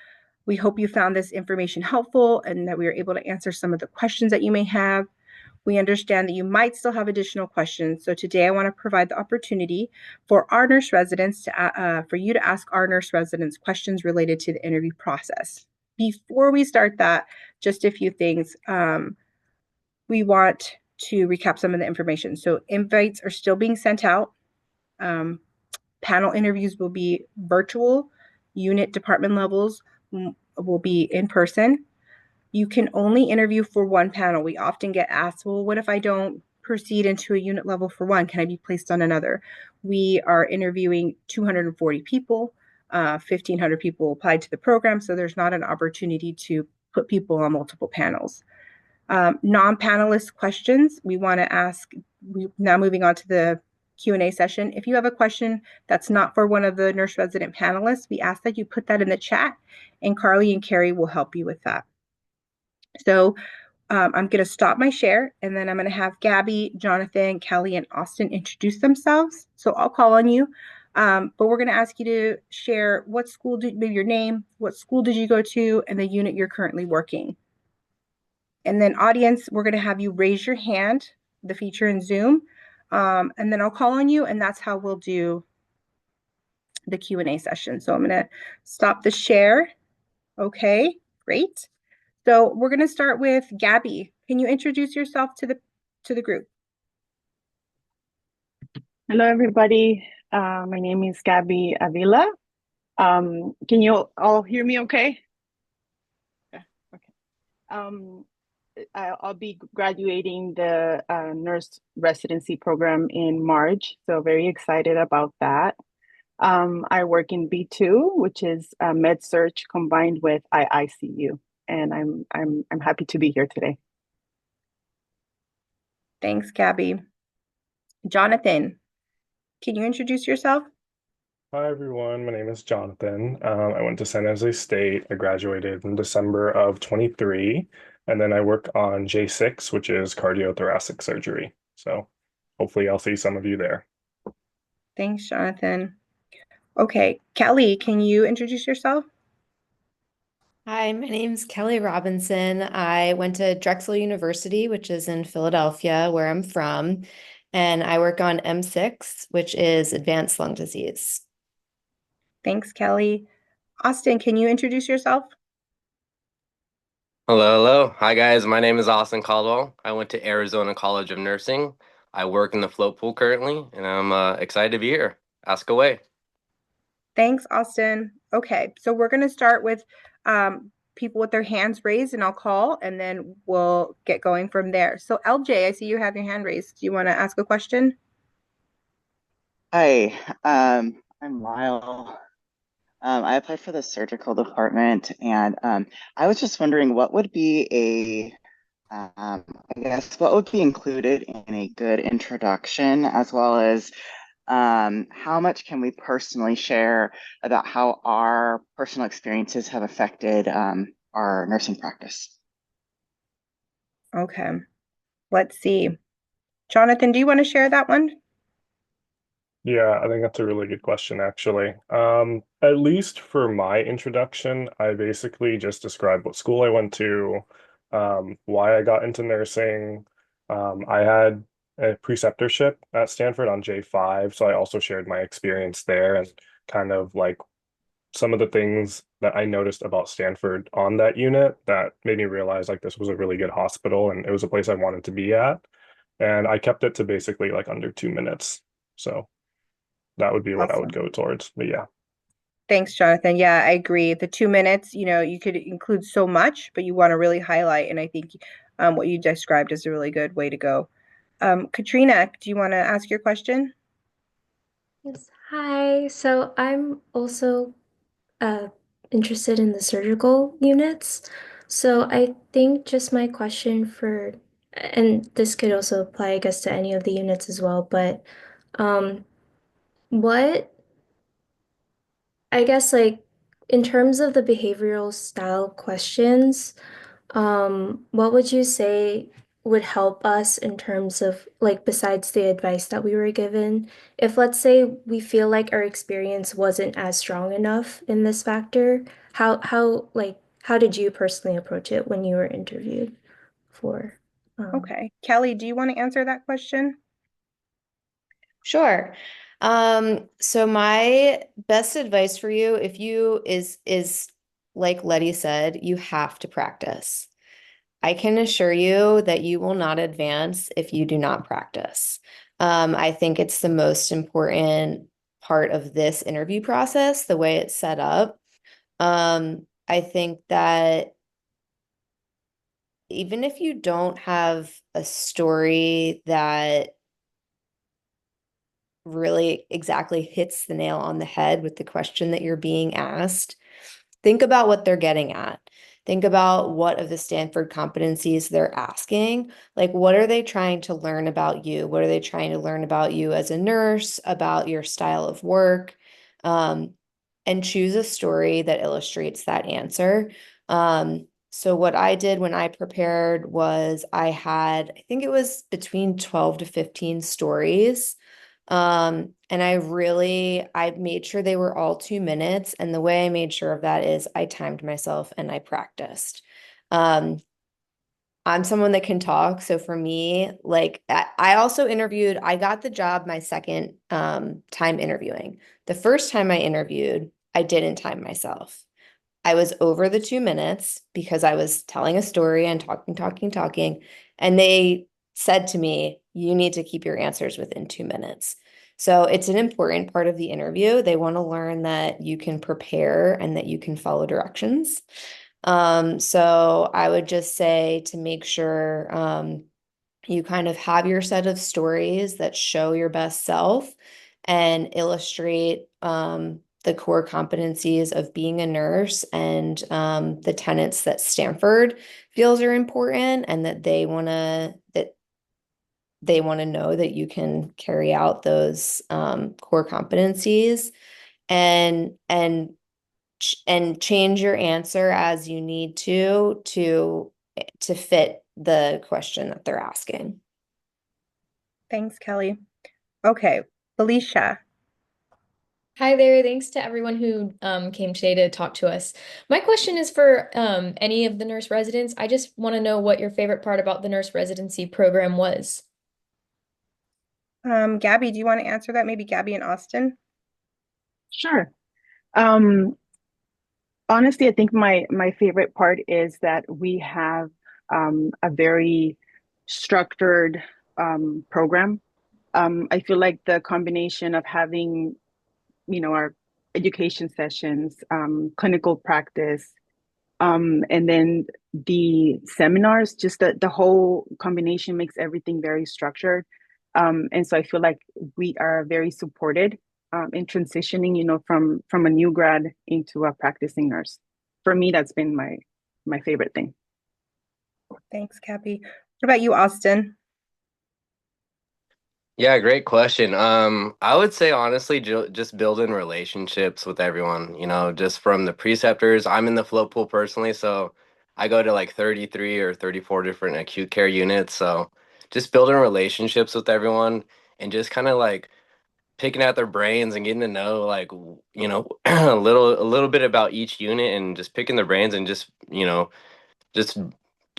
we hope you found this information helpful and that we were able to answer some of the questions that you may have. We understand that you might still have additional questions. So today I want to provide the opportunity for our nurse residents for you to ask our nurse residents questions related to the interview process. Before we start that, just a few things. We want to recap some of the information. So invites are still being sent out. Panel interviews will be virtual. Unit department levels will be in person. You can only interview for one panel. We often get asked, well, what if I don't proceed into a unit level for one? Can I be placed on another? We are interviewing 240 people. 1,500 people applied to the program, so there's not an opportunity to put people on multiple panels. Non-panelist questions, we want to ask, now moving on to the Q&A session. If you have a question that's not for one of the nurse resident panelists, we ask that you put that in the chat, and Carly and Carrie will help you with that. So I'm going to stop my share, and then I'm going to have Gabby, Jonathan, Kelly, and Austin introduce themselves. So I'll call on you. But we're going to ask you to share what school maybe your name, what school did you go to, and the unit you're currently working. And then audience, we're going to have you raise your hand, the feature in Zoom, and then I'll call on you, and that's how we'll do the Q&A session. So I'm going to stop the share. Okay, great. So we're going to start with Gabby. Can you introduce yourself to the group? Hello, everybody. My name is Gabby Avila. Can you all hear me okay? Yeah, okay. I'll be graduating the nurse residency program in March, so very excited about that. I work in B2, which is med surg combined with IICU, and I'm happy to be here today. Thanks, Gabby. Jonathan, can you introduce yourself? Hi everyone, my name is Jonathan. I went to San Jose State. I graduated in December of 23, and then I work on J6, which is cardiothoracic surgery. So hopefully I'll see some of you there. Thanks, Jonathan. Okay, Kelly, can you introduce yourself? Hi, my name's Kelly Robinson. I went to Drexel University, which is in Philadelphia, where I'm from, and I work on M6, which is advanced lung disease. Thanks, Kelly. Austin, can you introduce yourself? Hello, hello. Hi, guys. My name is Austin Caldwell. I went to Arizona College of Nursing. I work in the float pool currently, and I'm excited to be here. Ask away. Thanks, Austin. Okay, so we're going to start with people with their hands raised, and I'll call, and then we'll get going from there. So, LJ, I see you have your hand raised. Do you want to ask a question? Hi, I'm Lyle. I applied for the surgical department, and I was just wondering what would be I guess, what would be included in a good introduction, as well as how much can we personally share about how our personal experiences have affected our nursing practice? Okay, let's see. Jonathan, do you want to share that one? Yeah, I think that's a really good question, actually. At least for my introduction, I basically just described what school I went to, why I got into nursing. I had a preceptorship at Stanford on J5, so I also shared my experience there and kind of like some of the things that I noticed about Stanford on that unit that made me realize like this was a really good hospital and it was a place I wanted to be at. And I kept it to basically like under 2 minutes. So that would be what I would Awesome. go towards. But yeah. Thanks, Jonathan. Yeah, I agree. The 2 minutes, you could include so much, but you want to really highlight. And I think what you described is a really good way to go. Katrina, do you want to ask your question? Yes. Hi. So I'm also uh, interested in the surgical units. So I think just my question and this could also apply, I guess, to any of the units as well, but um, what, I guess, like, in terms of the behavioral style questions, what would you say would help us in terms of like besides the advice that we were given? If let's say we feel like our experience wasn't as strong enough in this factor, how did you personally approach it when you were interviewed for Okay. Kelly, do you want to answer that question? Sure. So my best advice for you, if you is like Letty said, you have to practice. I can assure you that you will not advance if you do not practice. I think it's the most important part of this interview process, the way it's set up. I think that even if you don't have a story that really exactly hits the nail on the head with the question that you're being asked, think about what they're getting at. Think about what of the Stanford competencies they're asking. Like, what are they trying to learn about you? What are they trying to learn about you as a nurse, about your style of work? And choose a story that illustrates that answer. So what I did when I prepared was I think it was between 12 to 15 stories. And I made sure they were all 2 minutes. And the way I made sure of that is I timed myself and I practiced. Um, I'm someone that can talk. So for me, like I also interviewed, I got the job my second time interviewing. The first time I interviewed, I didn't time myself. I was over the 2 minutes because I was telling a story and talking. And they said to me, you need to keep your answers within 2 minutes. So it's an important part of the interview. They want to learn that you can prepare and that you can follow directions. So I would just say to make sure you kind of have your set of stories that show your best self and illustrate the core competencies of being a nurse and the tenets that Stanford feels are important and that they want to know that you can carry out those core competencies and change your answer as you need to fit the question that they're asking. Thanks, Kelly. Okay, Felicia. Hi there. Thanks to everyone who came today to talk to us. My question is for any of the nurse residents. I just want to know what your favorite part about the nurse residency program was. Gabby, do you want to answer that? Maybe Gabby and Austin? Sure. Honestly, I think my favorite part is that we have a very structured program. I feel like the combination of having, our education sessions, clinical practice, and then the seminars, just the whole combination makes everything very structured. And so I feel like we are very supported in transitioning, from a new grad into a practicing nurse. For me, that's been my favorite thing. Thanks, Gabby. What about you, Austin? Yeah, great question. I would say honestly, just building relationships with everyone, just from the preceptors. I'm in the float pool personally, so I go to like 33 or 34 different acute care units. So just building relationships with everyone and just kind of like picking at their brains and getting to know like, a little bit about each unit and just picking their brains and just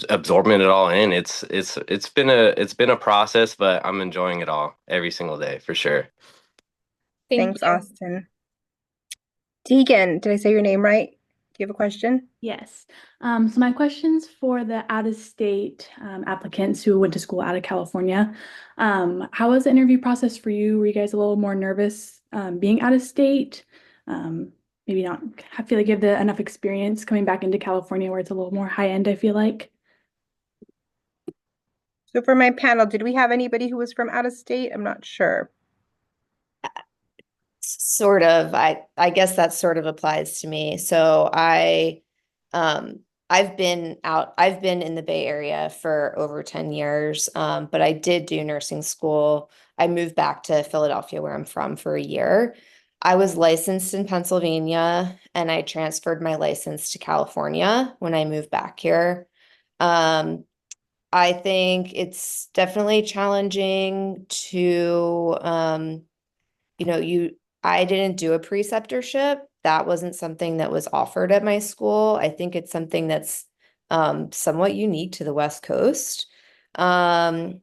absorbing it all in. It's been a process, but I'm enjoying it all every single day for sure. Thanks, you. Austin. Deegan, did I say your name right? Do you have a question? Yes. So my question's for the out-of-state applicants who went to school out of California. How was the interview process for you? Were you guys a little more nervous being out of state? Maybe not. I feel like you have enough experience coming back into California where it's a little more high end, I feel like. So for my panel, did we have anybody who was from out of state? I'm not sure. Sort of. I guess that sort of applies to me. So I've been in the Bay Area for over 10 years. But I did do nursing school. I moved back to Philadelphia where I'm from for a year. I was licensed in Pennsylvania and I transferred my license to California when I moved back here. I think it's definitely challenging to I didn't do a preceptorship. That wasn't something that was offered at my school. I think it's something that's somewhat unique to the West Coast. And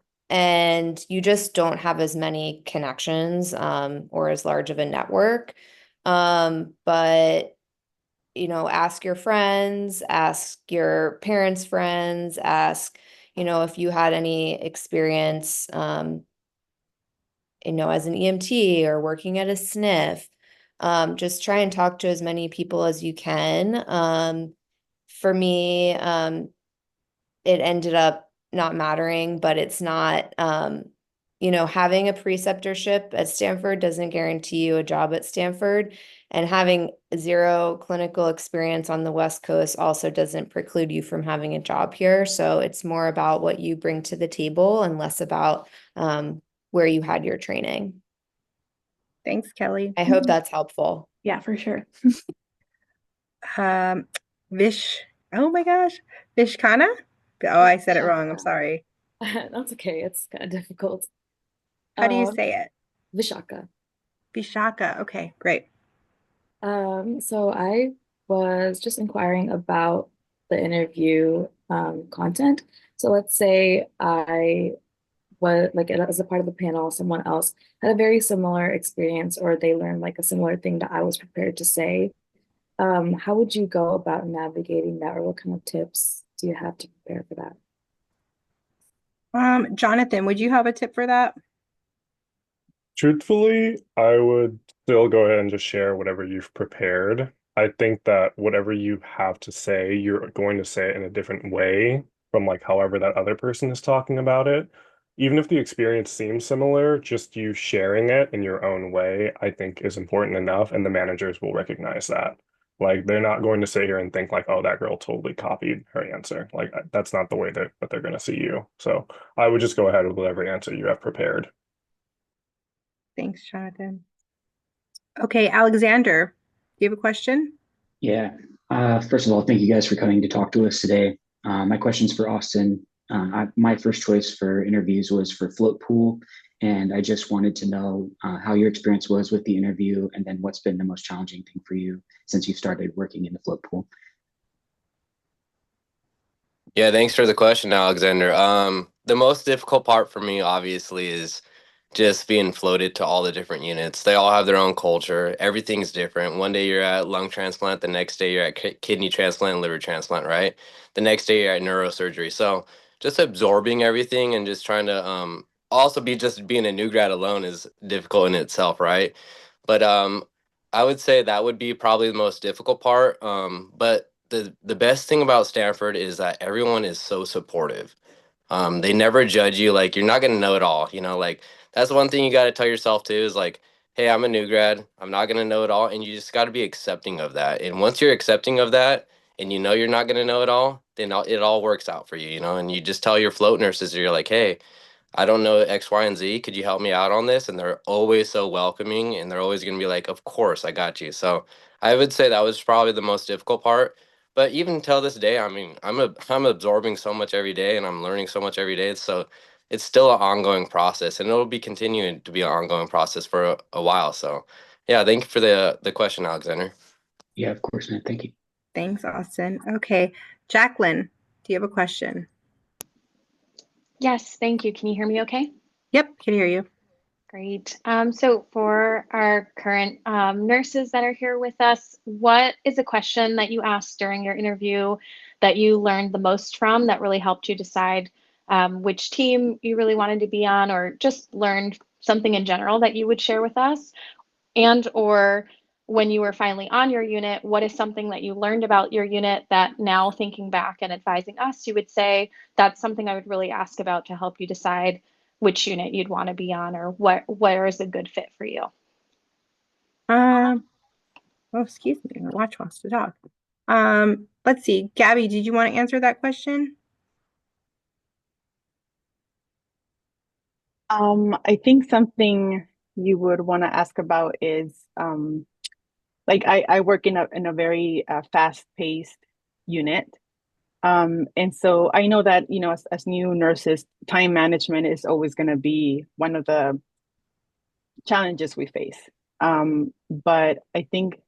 you just don't have as many connections or as large of a network. But ask your friends, ask your parents' friends, ask, if you had any experience as an EMT or working at a SNF. Just try and talk to as many people as you can. For me, it ended up not mattering, but it's not, having a preceptorship at Stanford doesn't guarantee you a job at Stanford. And having zero clinical experience on the West Coast also doesn't preclude you from having a job here. So it's more about what you bring to the table and less about where you had your training. Thanks, Kelly. I hope that's helpful. Yeah, for sure. Vish, oh my gosh, Vishkana? Oh, I said it wrong. I'm sorry. That's okay. It's kind of difficult. How do you say it? Vishaka. Vishaka. Okay, great. So I was just inquiring about the interview content. So let's say I was like as a part of the panel, someone else had a very similar experience or they learned like a similar thing that I was prepared to say. How would you go about navigating that or what kind of tips do you have to prepare for that? Jonathan, would you have a tip for that? Truthfully, I would still go ahead and just share whatever you've prepared. I think that whatever you have to say, you're going to say it in a different way from like however that other person is talking about it. even if the experience seems similar, just you sharing it in your own way, I think is important enough, and the managers will recognize that. Like they're not going to sit here and think like, oh, that girl totally copied her answer. Like that's not the way that they're going to see you. So I would just go ahead with whatever answer you have prepared. Thanks, Jonathan. Okay, Alexander, do you have a question? Yeah. First of all, thank you guys for coming to talk to us today. My question's for Austin. My first choice for interviews was for float pool, and I just wanted to know how your experience was with the interview, and then what's been the most challenging thing for you since you started working in the float pool. Yeah, thanks for the question, Alexander. The most difficult part for me, obviously, is just being floated to all the different units. They all have their own culture. Everything's different. One day you're at lung transplant, the next day you're at kidney transplant, liver transplant, right? The next day you're at neurosurgery. So just absorbing everything and just trying to also be just being a new grad alone is difficult in itself, right? But I would say that would be probably the most difficult part. But the best thing about Stanford is that everyone is so supportive. They never judge you. Like you're not gonna know it all. You know, like that's one thing you got to tell yourself too is like, hey, I'm a new grad. I'm not gonna know it all, and you just got to be accepting of that. And once you're accepting of that, and you know you're not gonna know it all, then it all works out for you. You know, and you just tell your float nurses, you're like, hey, I don't know X, Y, and Z. Could you help me out on this? And they're always so welcoming, and they're always going to be like, of course, I got you. So I would say that was probably the most difficult part. But even till this day, I mean, I'm absorbing so much every day, and I'm learning so much every day. So it's still an ongoing process, and it'll be continuing to be an ongoing process for a while. So yeah, thank you for the question, Alexander. Yeah, of course, man. Thank you. Thanks, Austin. Okay, Jacqueline, do you have a question? Yes, thank you. Can you hear me okay? Yep, can hear you. Great. So for our current nurses that are here with us, what is a question that you asked during your interview that you learned the most from that really helped you decide which team you really wanted to be on, or just learned something in general that you would share with us? And or when you were finally on your unit, what is something that you learned about your unit that now thinking back and advising us, you would say that's something I would really ask about to help you decide which unit you'd want to be on, or where is a good fit for you? Oh, excuse me, my watch wants to talk. Let's see, Gabby, did you want to answer that question? I think something you would want to ask about is like I work in a very fast-paced unit. And so I know that, you know, as new nurses, time management is always going to be one of the challenges we face. But I think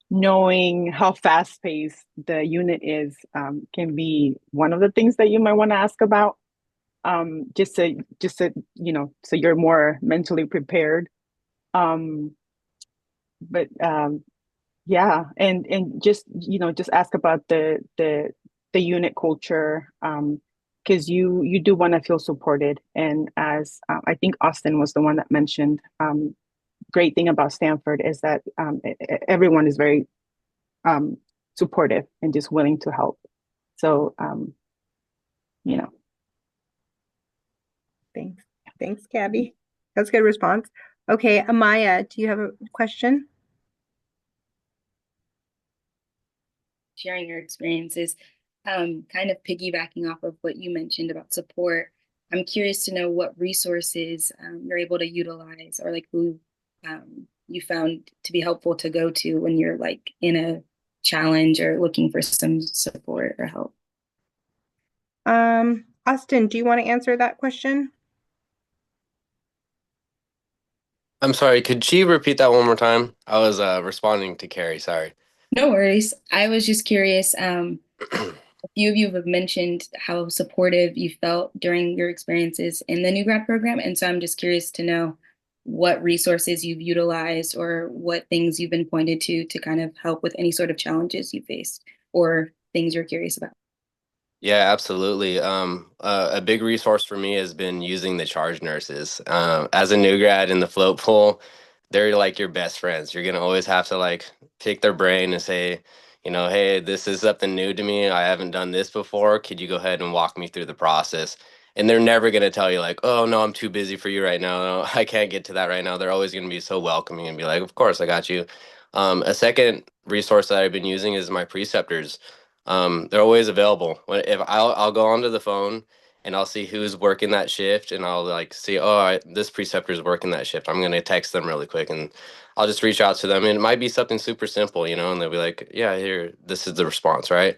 knowing how fast-paced the unit is can be one of the things that you might want to ask about. Just to you know, so you're more mentally prepared. But yeah, and just, you know, just ask about the unit culture, because you do want to feel supported. And as I think Austin was the one that mentioned, great thing about Stanford is that everyone is very supportive and just willing to help. So you know. Thanks, Gabby. That's a good response. Okay, Amaya, do you have a question? Sharing your experiences, kind of piggybacking off of what you mentioned about support. I'm curious to know what resources you're able to utilize, or like who you found to be helpful to go to when you're like in a challenge or looking for some support or help. Austin, do you want to answer that question? I'm sorry, could she repeat that one more time? I was responding to Carrie, sorry. No worries. I was just curious. A few of you have mentioned how supportive you felt during your experiences in the new grad program. And so I'm just curious to know what resources you've utilized or what things you've been pointed to kind of help with any sort of challenges you faced or things you're curious about. Yeah, absolutely. A big resource for me has been using the charge nurses. As a new grad in the float pool, they're like your best friends. You're gonna always have to like pick their brain and say, you know, hey, this is something new to me. I haven't done this before. Could you go ahead and walk me through the process? And they're never going to tell you like, oh no, I'm too busy for you right now. No, I can't get to that right now. They're always going to be so welcoming and be like, of course, I got you. A second resource that I've been using is my preceptors. They're always available. If I'll go onto the phone and I'll see who's working that shift, and I'll like see, oh, this preceptor is working that shift. I'm gonna text them really quick, and I'll just reach out to them. And it might be something super simple, you know, and they'll be like, yeah, here, this is the response, right?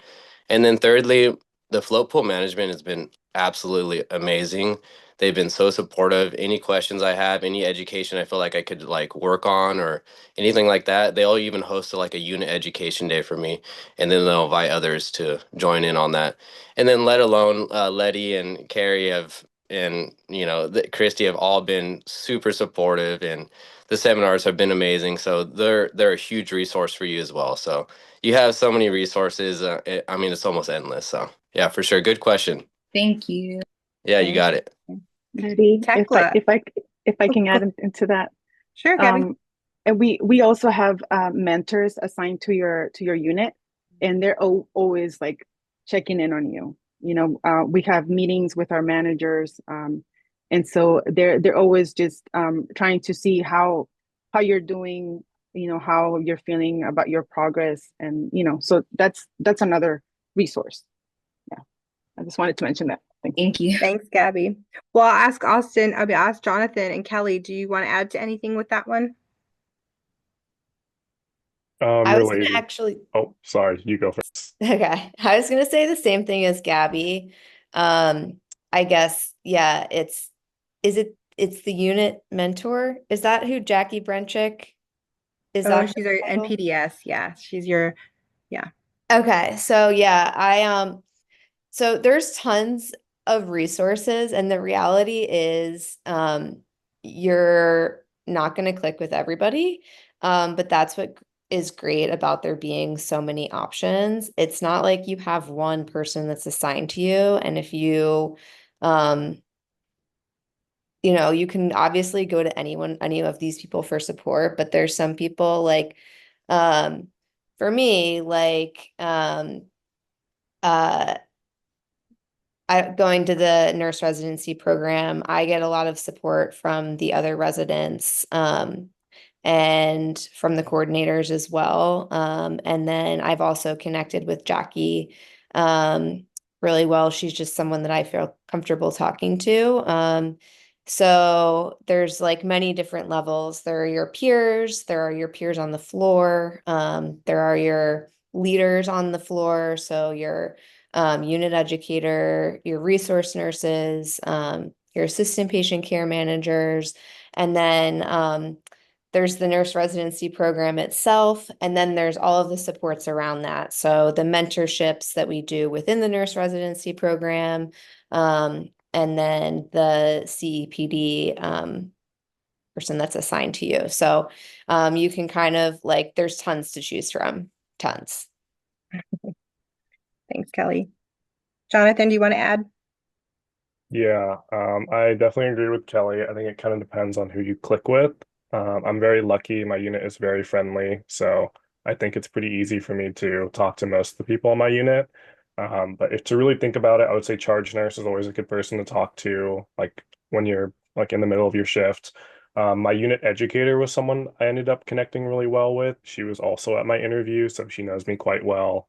And then thirdly, the float pool management has been absolutely amazing. They've been so supportive. Any questions I have, any education I feel like I could like work on or anything like that, they'll even host like a unit education day for me, and then they'll invite others to join in on that. And then let alone Letty and Carrie have, and you know, Christy have all been super supportive, and the seminars have been amazing. So they're a huge resource for you as well. So you have so many resources. I mean, it's almost endless. So yeah, for sure. Good question. Thank you. Yeah, you got it. Letty, Tekla. if I can add into that. Sure, Gabby. And we also have mentors assigned to your unit, and they're always like checking in on you. You know, we have meetings with our managers, and so they're always just trying to see how you're doing, you know, how you're feeling about your progress, and you know, so that's another resource. Yeah, I just wanted to mention that. Thank you. Thanks, Gabby. Well, I'll ask Jonathan and Kelly, do you want to add to anything with that one? I was gonna Related. actually, Oh, sorry, you go first. okay. I was gonna say the same thing as Gabby. I guess, yeah, it's the unit mentor. Is that who Jackie Brenchick? Is Oh, that she's her our title? NPDS. Yeah, she's your, yeah. Okay, so yeah, so there's tons of resources, and the reality is you're not going to click with everybody. But that's what is great about there being so many options. It's not like you have one person that's assigned to you, and if um you can obviously go to any of these people for support, but there's some people like for me, like uh going to the nurse residency program, I get a lot of support from the other residents, and from the coordinators as well. And then I've also connected with Jackie really well. She's just someone that I feel comfortable talking to. So there's like many different levels. There are your peers on the floor, there are your leaders on the floor. So your unit educator, your resource nurses, your assistant patient care managers, and then there's the nurse residency program itself, and then there's all of the supports around that. So the mentorships that we do within the nurse residency program, and then the CEPD person that's assigned to you. So you can kind of like, there's tons to choose from, tons. Thanks, Kelly. Jonathan, do you want to add? Yeah, I definitely agree with Kelly. I think it kind of depends on who you click with. I'm very lucky. My unit is very friendly, so I think it's pretty easy for me to talk to most of the people in my unit. But if to really think about it, I would say charge nurse is always a good person to talk to, like when you're like in the middle of your shift. My unit educator was someone I ended up connecting really well with. She was also at my interview, so she knows me quite well.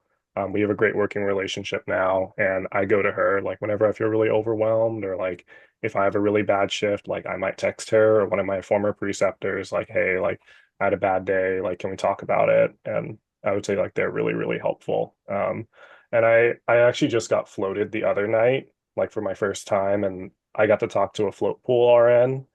We have a great working relationship now, and I go to her like whenever I feel really overwhelmed, or like if I have a really bad shift, like I might text her or one of my former preceptors, like, hey, like I had a bad day, like can we talk about it? And I would say like they're really, really helpful. And I actually just got floated the other night, like for my first time, and I got to talk to a float pool RN.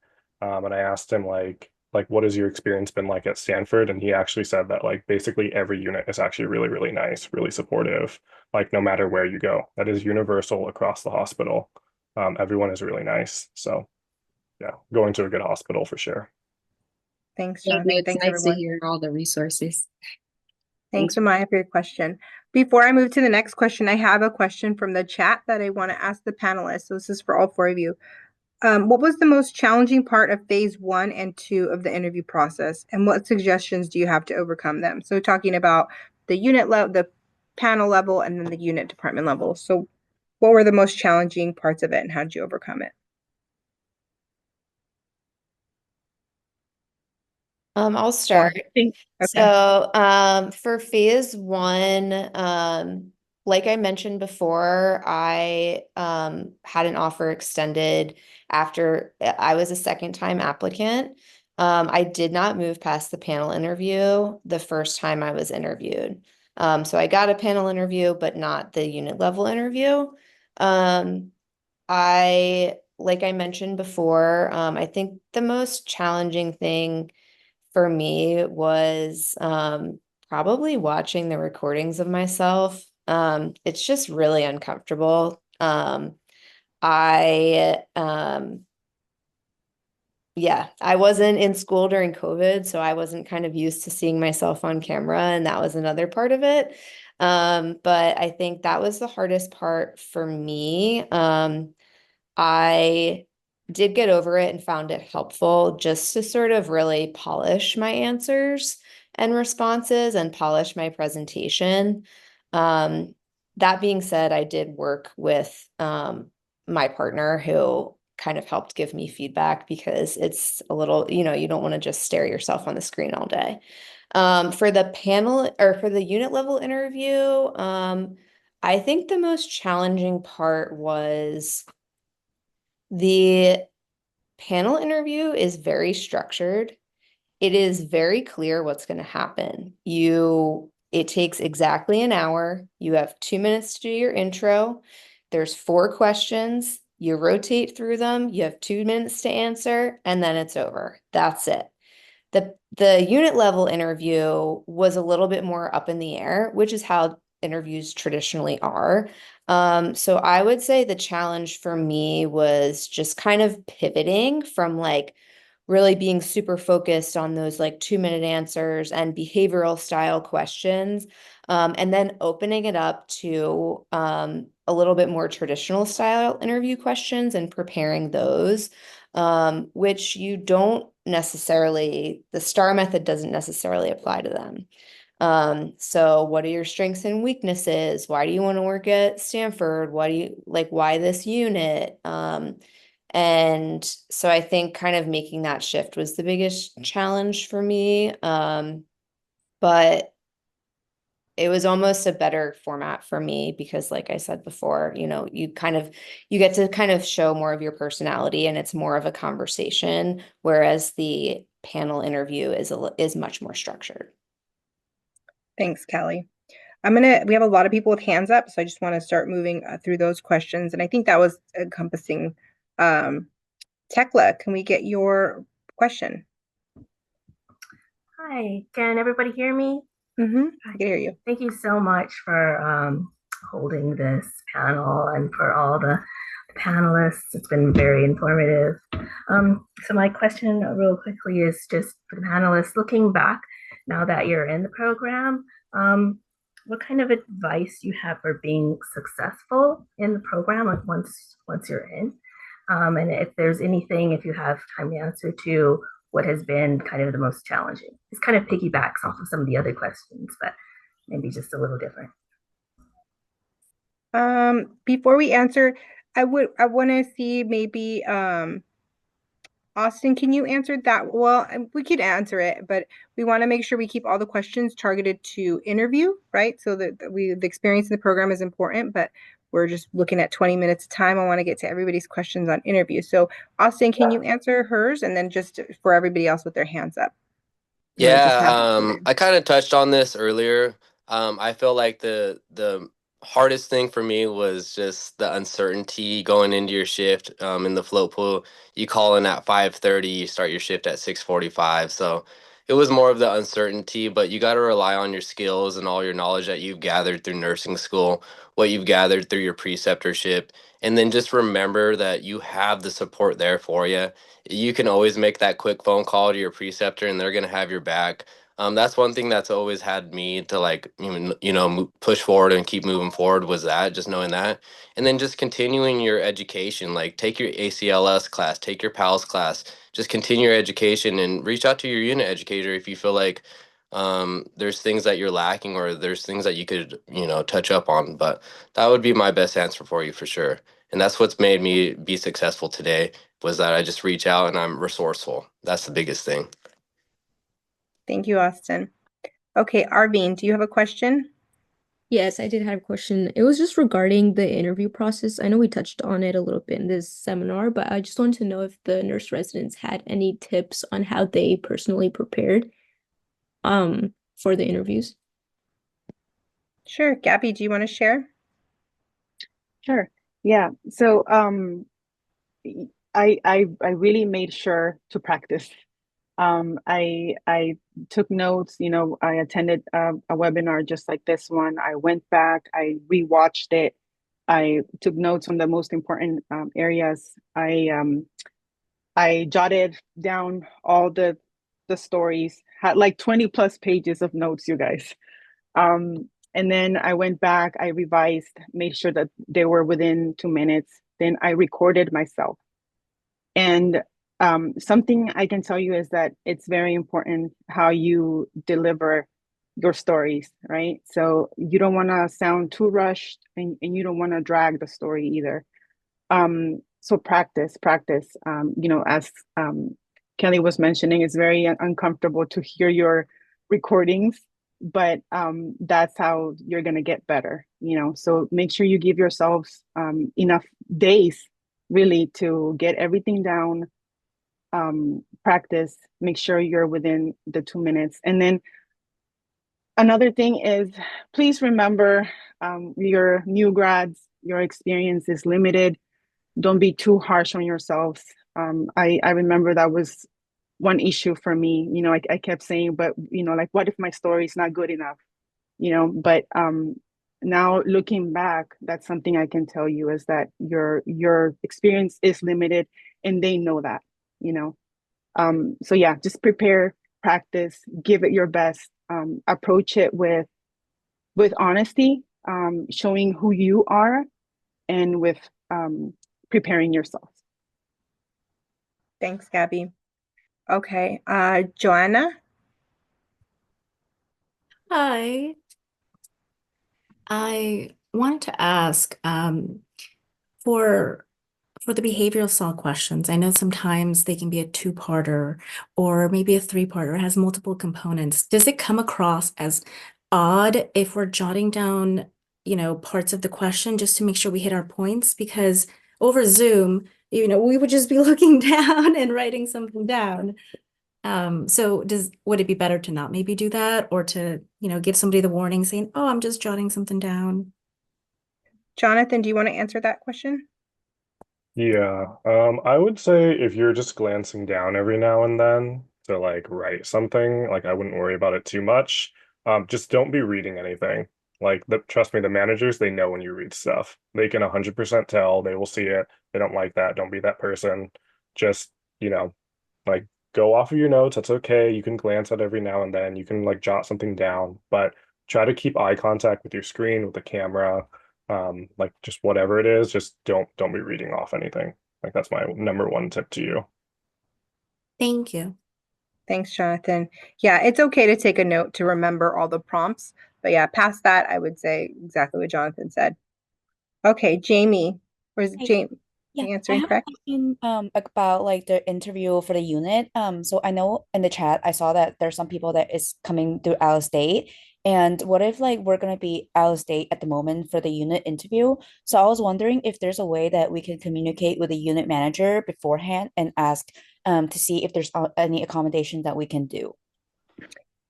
And I asked him like what has your experience been like at Stanford? And he actually said that like basically every unit is actually really, really nice, really supportive, like no matter where you go. That is universal across the hospital. Everyone is really nice. So yeah, going to a good hospital for sure. Thanks, Maybe Jonathan. it's Thanks, nice to everyone. hear all the resources. Thanks, Amaya, for your question. Before I move to the next question, I have a question from the chat that I want to ask the panelists. So this is for all four of you. What was the most challenging part of phase 1 and 2 of the interview process, and what suggestions do you have to overcome them? So talking about the unit level, the panel level, and then the unit department level. So what were the most challenging parts of it and how did you overcome it? I'll start. Okay. So, for phase one, like I mentioned before, I had an offer extended after I was a second time applicant. I did not move past the panel interview the first time I was interviewed. So I got a panel interview, but not the unit level interview. Like I mentioned before, I think the most challenging thing for me was probably watching the recordings of myself. It's just really uncomfortable. I yeah, I wasn't in school during COVID, so I wasn't kind of used to seeing myself on camera, and that was another part of it. But I think that was the hardest part for me. I did get over it and found it helpful just to sort of really polish my answers and responses and polish my presentation. Um, that being said, I did work with my partner who kind of helped give me feedback because it's a little, you don't want to just stare yourself on the screen all day. For the panel or for the unit level interview, I think the most challenging part was the panel interview is very structured. It is very clear what's going to happen. It takes exactly an hour. You have 2 minutes to do your intro. There's 4 questions. You rotate through them. You have 2 minutes to answer, and then it's over. That's it. The unit level interview was a little bit more up in the air, which is how interviews traditionally are. So I would say the challenge for me was just kind of pivoting from like really being super focused on those like 2 minute answers and behavioral style questions, and then opening it up to a little bit more traditional style interview questions and preparing those, which you don't necessarily, the STAR method doesn't necessarily apply to them. So what are your strengths and weaknesses? Why do you want to work at Stanford? Why this unit? And so I think kind of making that shift was the biggest challenge for me. But it was almost a better format for me because like I said before, you get to kind of show more of your personality and it's more of a conversation, whereas the panel interview is much more structured. Thanks, Callie. We have a lot of people with hands up, so I just want to start moving through those questions. And I think that was encompassing. Tekla, can we get your question? Hi, can everybody hear me? Mm-hmm. I can hear you. Thank you so much for holding this panel and for all the panelists. It's been very informative. So my question real quickly is just for the panelists, looking back now that you're in the program, what kind of advice you have for being successful in the program, like once you're in? And if there's anything, if you have time to answer to what has been kind of the most challenging. This kind of piggybacks off of some of the other questions, but maybe just a little different. Before we answer, I want to see maybe Austin, can you answer that? Well, we could answer it, but we want to make sure we keep all the questions targeted to interview, right? So that the experience in the program is important, but we're just looking at 20 minutes of time. I want to get to everybody's questions on interview. So Austin, can you answer hers? And then just for everybody else with their hands up. Yeah, I kind of touched on this earlier. I feel like the hardest thing for me was just the uncertainty going into your shift. In the float pool, you call in at 5:30, you start your shift at 6:45. So it was more of the uncertainty, but you got to rely on your skills and all your knowledge that you've gathered through nursing school, what you've gathered through your preceptorship, and then just remember that you have the support there for you. You can always make that quick phone call to your preceptor and they're going to have your back. That's one thing that's always had me to like push forward and keep moving forward, was that, just knowing that. And then just continuing your education, like take your ACLS class, take your PALS class, just continue your education and reach out to your unit educator if you feel like there's things that you're lacking or there's things that you could, touch up on. But that would be my best answer for you for sure. And that's what's made me be successful today was that I just reach out and I'm resourceful. That's the biggest thing. Thank you, Austin. Okay, Arvine, do you have a question? Yes, I did have a question. It was just regarding the interview process. I know we touched on it a little bit in this seminar, but I just wanted to know if the nurse residents had any tips on how they personally prepared for the interviews. Sure. Gabby, do you want to share? Sure. Yeah. So I really made sure to practice. I took notes, I attended a webinar just like this one. I went back, I rewatched it. I took notes on the most important areas. I jotted down all the stories, had like 20 plus pages of notes, you guys. And then I went back, I revised, made sure that they were within 2 minutes. Then I recorded myself. And something I can tell you is that it's very important how you deliver your stories, right? So you don't want to sound too rushed and you don't want to drag the story either. So practice. As Kelly was mentioning, it's very uncomfortable to hear your recordings, but that's how you're going to get better, So make sure you give yourselves enough days really to get everything down, practice, make sure you're within the 2 minutes. And then another thing is, please remember your new grads, your experience is limited. Don't be too harsh on yourselves. I remember that was one issue for me. I kept saying, but like, what if my story is not good enough? But now looking back, that's something I can tell you is that your experience is limited, and they know that. So yeah, just prepare, practice, give it your best, approach it with honesty, showing who you are, and with preparing yourself. Thanks, Gabby. Okay, Joanna? Hi. I wanted to ask for the behavioral style questions. I know sometimes they can be a two-parter or maybe a three-parter. It has multiple components. Does it come across as odd if we're jotting down, parts of the question just to make sure we hit our points? Because over Zoom, we would just be looking down and writing something down. So would it be better to not maybe do that or to, give somebody the warning saying, oh, I'm just jotting something down? Jonathan, do you want to answer that question? Yeah, I would say if you're just glancing down every now and then to like write something, like I wouldn't worry about it too much. Just don't be reading anything. Like trust me, the managers, they know when you read stuff. They can 100% tell, they will see it. They don't like that. Don't be that person. Just, like go off of your notes. That's okay. You can glance at every now and then. You can like jot something down, but try to keep eye contact with your screen, with the camera, like just whatever it is, just don't be reading off anything. Like that's my number one tip to you. Thank you. Thanks, Jonathan. Yeah, it's okay to take a note to remember all the prompts, but yeah, past that, I would say exactly what Jonathan said. Okay, Jamie, where's Hey, Jamie? yeah, I Answering have a correct? question about like the interview for the unit. So I know in the chat I saw that there's some people that is coming through out of state. And what if like we're gonna be out of state at the moment for the unit interview? So I was wondering if there's a way that we can communicate with the unit manager beforehand and ask to see if there's any accommodation that we can do.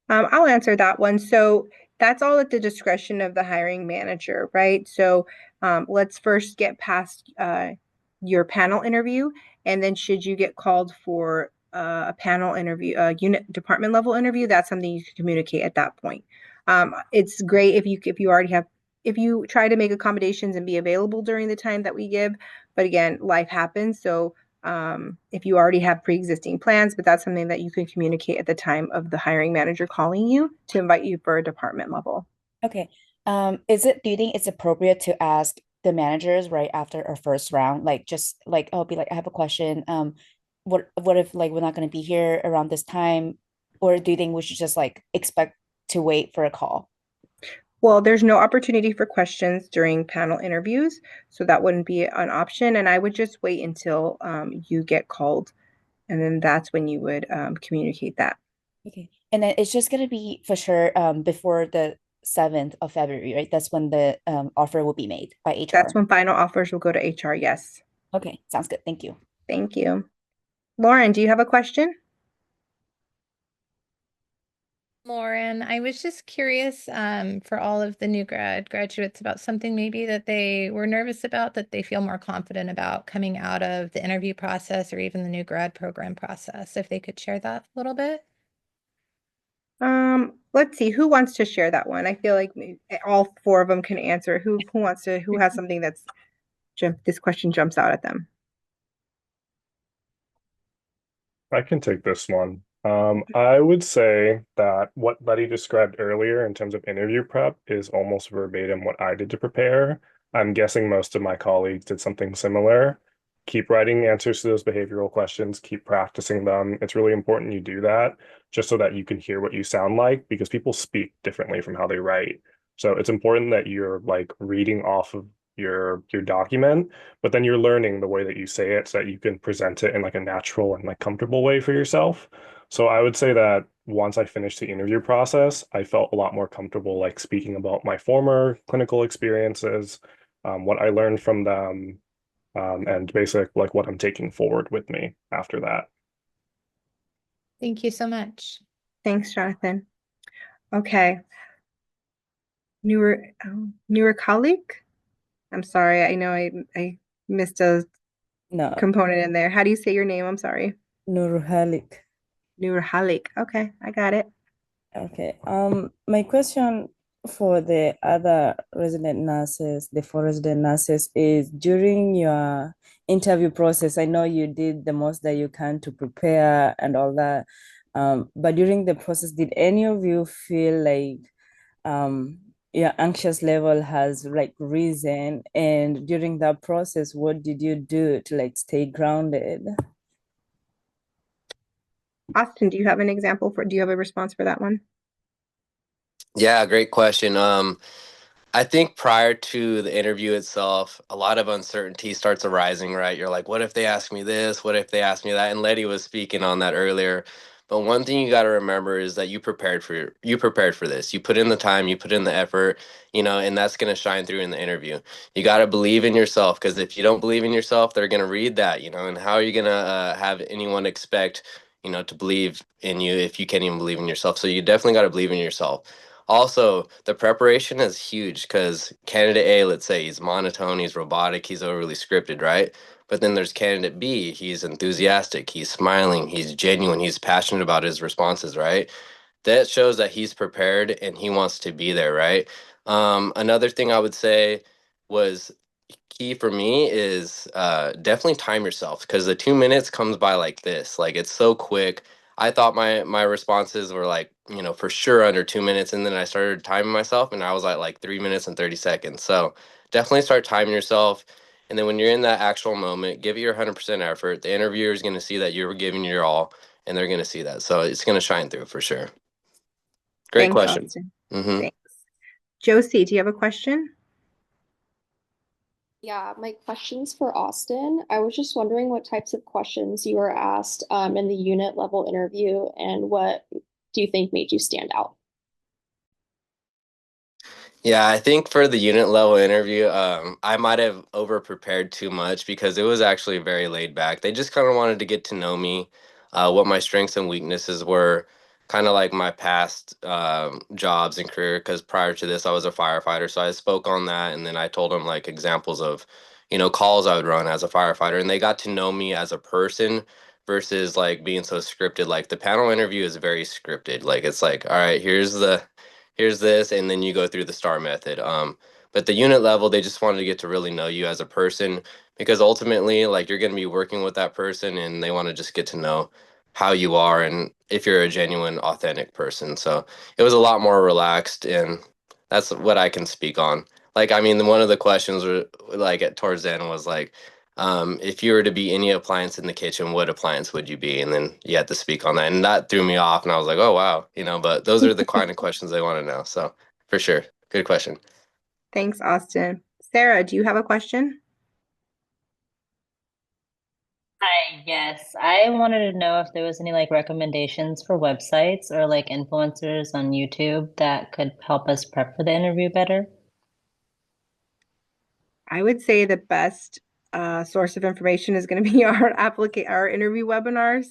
I'll answer that one. So that's all at the discretion of the hiring manager, right? So let's first get past your panel interview, and then should you get called for a panel interview, a unit department level interview, that's something you can communicate at that point. It's great if you already have, if you try to make accommodations and be available during the time that we give, but again, life happens. So if you already have pre-existing plans, but that's something that you can communicate at the time of the hiring manager calling you to invite you for a department level. Okay. Do you think it's appropriate to ask the managers right after our first round? Like just like I'll be like, I have a question. What if like we're not gonna be here around this time? or do you think we should just like expect to wait for a call? Well, there's no opportunity for questions during panel interviews, so that wouldn't be an option. And I would just wait until you get called, and then that's when you would communicate that. Okay. And then it's just gonna be for sure before the 7th of February, right? That's when the offer will be made by That's HR. when final offers will go to HR. Yes. Okay, sounds good. Thank you. Thank you. Lauren, do you have a question? Lauren, I was just curious for all of the new graduates about something maybe that they were nervous about that they feel more confident about coming out of the interview process or even the new grad program process. If they could share that a little bit. Let's see, who wants to share that one? I feel like all four of them can answer. Who has something this question jumps out at them? I can take this one. I would say that what Letty described earlier in terms of interview prep is almost verbatim what I did to prepare. I'm guessing most of my colleagues did something similar. Keep writing answers to those behavioral questions, keep practicing them. It's really important you do that just so that you can hear what you sound like because people speak differently from how they write. So it's important that you're like reading off of your document, but then you're learning the way that you say it so that you can present it in like a natural and like comfortable way for yourself. So I would say that once I finished the interview process, I felt a lot more comfortable like speaking about my former clinical experiences, what I learned from them, and basic like what I'm taking forward with me after that. Thank you so much. Thanks, Jonathan. Okay. Newer colleague? I'm sorry, I know I missed a No, component in there. How do you say your name? I'm sorry. Nurhalik. Nurhalik. Okay, I got it. Okay. My question for the other resident nurses, the four resident nurses, is during your interview process, I know you did the most that you can to prepare and all that. But during the process, did any of you feel like your anxious level has like risen? And during that process, what did you do to like stay grounded? Austin, do you have do you have a response for that one? Yeah, great question. I think prior to the interview itself, a lot of uncertainty starts arising, right? You're like, what if they ask me this? What if they ask me that? And Letty was speaking on that earlier. But one thing you got to remember is that you prepared for this. You put in the time, you put in the effort, and that's going to shine through in the interview. You got to believe in yourself because if you don't believe in yourself, they're going to read that, and how are you going to have anyone expect, to believe in you if you can't even believe in yourself? So you definitely got to believe in yourself. Also, the preparation is huge because candidate A, let's say he's monotone, he's robotic, he's overly scripted, right? But then there's candidate B, he's enthusiastic, he's smiling, he's genuine, he's passionate about his responses, right? That shows that he's prepared and he wants to be there, right? Another thing I would say was key for me is definitely time yourself because the 2 minutes comes by like this. Like it's so quick. I thought my responses were like, for sure under 2 minutes, and then I started timing myself, and I was at like 3 minutes and 30 seconds. So definitely start timing yourself. And then when you're in that actual moment, give it your 100% effort. The interviewer is going to see that you're giving your all, and they're going to see that. So it's going to shine through for sure. Great Thanks, question. Austin. Mm-hmm. Thanks. Josie, do you have a question? Yeah, my question's for Austin. I was just wondering what types of questions you were asked in the unit level interview and what do you think made you stand out? Yeah, I think for the unit level interview, I might have over prepared too much because it was actually very laid back. They just kind of wanted to get to know me, what my strengths and weaknesses were, kind of like my past jobs and career. Because prior to this, I was a firefighter, so I spoke on that, and then I told them like examples of, calls I would run as a firefighter, and they got to know me as a person versus like being so scripted. Like the panel interview is very scripted. Like it's like, all right, here's this, and then you go through the star method. But the unit level, they just wanted to get to really know you as a person because ultimately, like you're going to be working with that person, and they want to just get to know how you are and if you're a genuine, authentic person. So it was a lot more relaxed, and that's what I can speak on. Like, I mean, one of the questions were like towards the end was like, if you were to be any appliance in the kitchen, what appliance would you be? And then you had to speak on that. And that threw me off. And I was like, oh, wow. But those are the kind of questions they want to know. So for sure. Good question. Thanks, Austin. Sarah, do you have a question? Hi, yes. I wanted to know if there was any like recommendations for websites or like influencers on YouTube that could help us prep for the interview better. I would say the best source of information is going to be our interview webinars.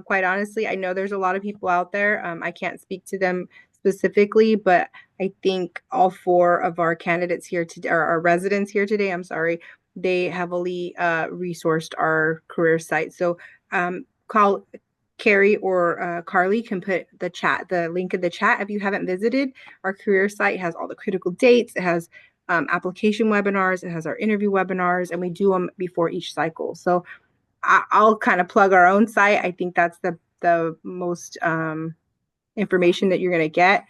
Quite honestly, I know there's a lot of people out there. I can't speak to them specifically, but I think all 4 of our candidates here today, or our residents here today, I'm sorry, they heavily resourced our career site. So call Carrie or Carly can put the link in the chat if you haven't visited. Our career site has all the critical dates. It has application webinars. It has our interview webinars, and we do them before each cycle. So I'll kind of plug our own site. I think that's the most information that you're going to get.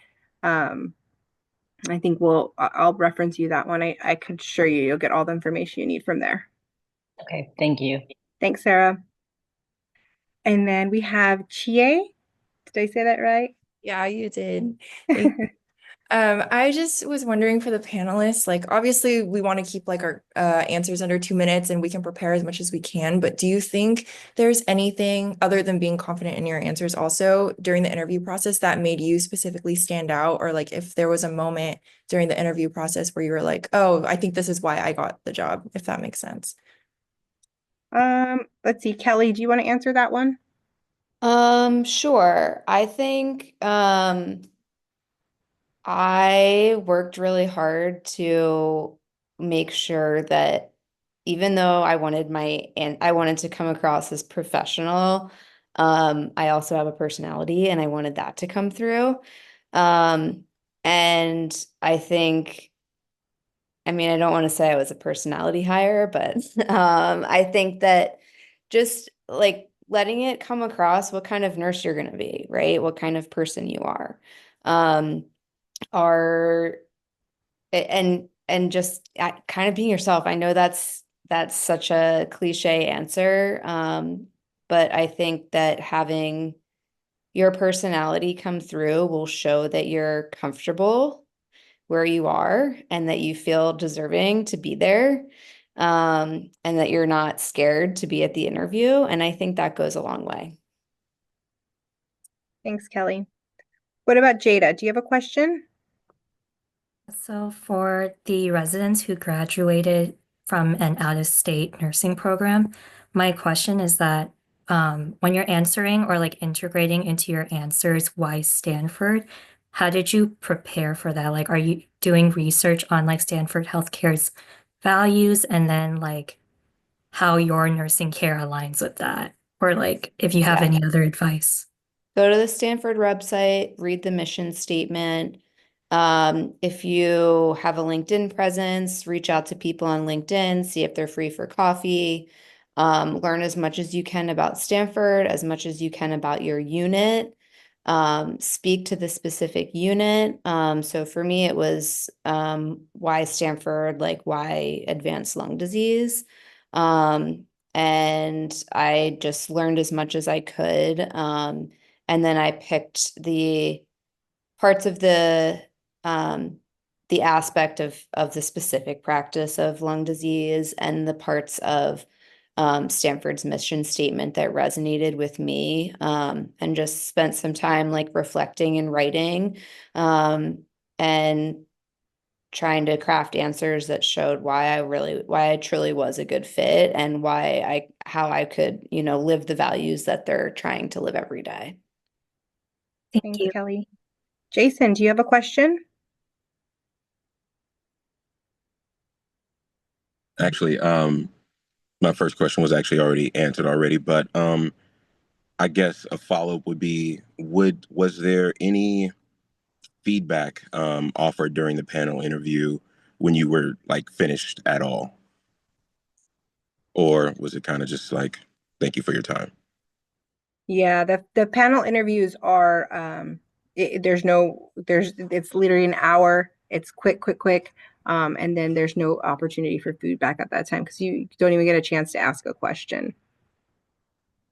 I think I'll reference you that one. I could assure you'll get all the information you need from there. Okay, thank you. Thanks, Sarah. And then we have Chie. Did I say that right? Yeah, you did. I just was wondering for the panelists, like obviously we want to keep like our answers under 2 minutes and we can prepare as much as we can, but do you think there's anything other than being confident in your answers also during the interview process that made you specifically stand out? Or like if there was a moment during the interview process where you were like, oh, I think this is why I got the job, if that makes sense. Let's see, Kelly, do you want to answer that one? Sure. I think I worked really hard to make sure that even though I wanted to come across as professional, I also have a personality and I wanted that to come through. And I think, I mean, I don't want to say I was a personality hire, but I think that just like letting it come across what kind of nurse you're going to be, right? What kind of person you are. Are and just kind of being yourself. I know that's such a cliche answer, but I think that having your personality come through will show that you're comfortable where you are and that you feel deserving to be there, and that you're not scared to be at the interview. And I think that goes a long way. Thanks, Kelly. What about Jada? Do you have a question? So for the residents who graduated from an out-of-state nursing program, my question is that when you're answering or like integrating into your answers why Stanford, how did you prepare for that? Like, are you doing research on like Stanford Healthcare's values and then like how your nursing care aligns with that? Or like if you have Yeah. any other advice? Go to the Stanford website, read the mission statement. If you have a LinkedIn presence, reach out to people on LinkedIn, see if they're free for coffee. Learn as much as you can about Stanford, as much as you can about your unit. Speak to the specific unit. So for me, it was why Stanford, like why advanced lung disease. And I just learned as much as I could. And then I picked the parts of the aspect of the specific practice of lung disease and the parts of Stanford's mission statement that resonated with me, and just spent some time like reflecting and writing, and trying to craft answers that showed why I truly was a good fit and how I could, live the values that they're trying to live every day. Thanks, Kelly. Jason, do you have a question? Actually, my first question was actually already answered already, but I guess a follow-up would be, was there any feedback offered during the panel interview when you were like finished at all? Or was it kind of just like, thank you for your time? Yeah, the panel interviews are it's literally an hour. It's quick. And then there's no opportunity for feedback at that time because you don't even get a chance to ask a question.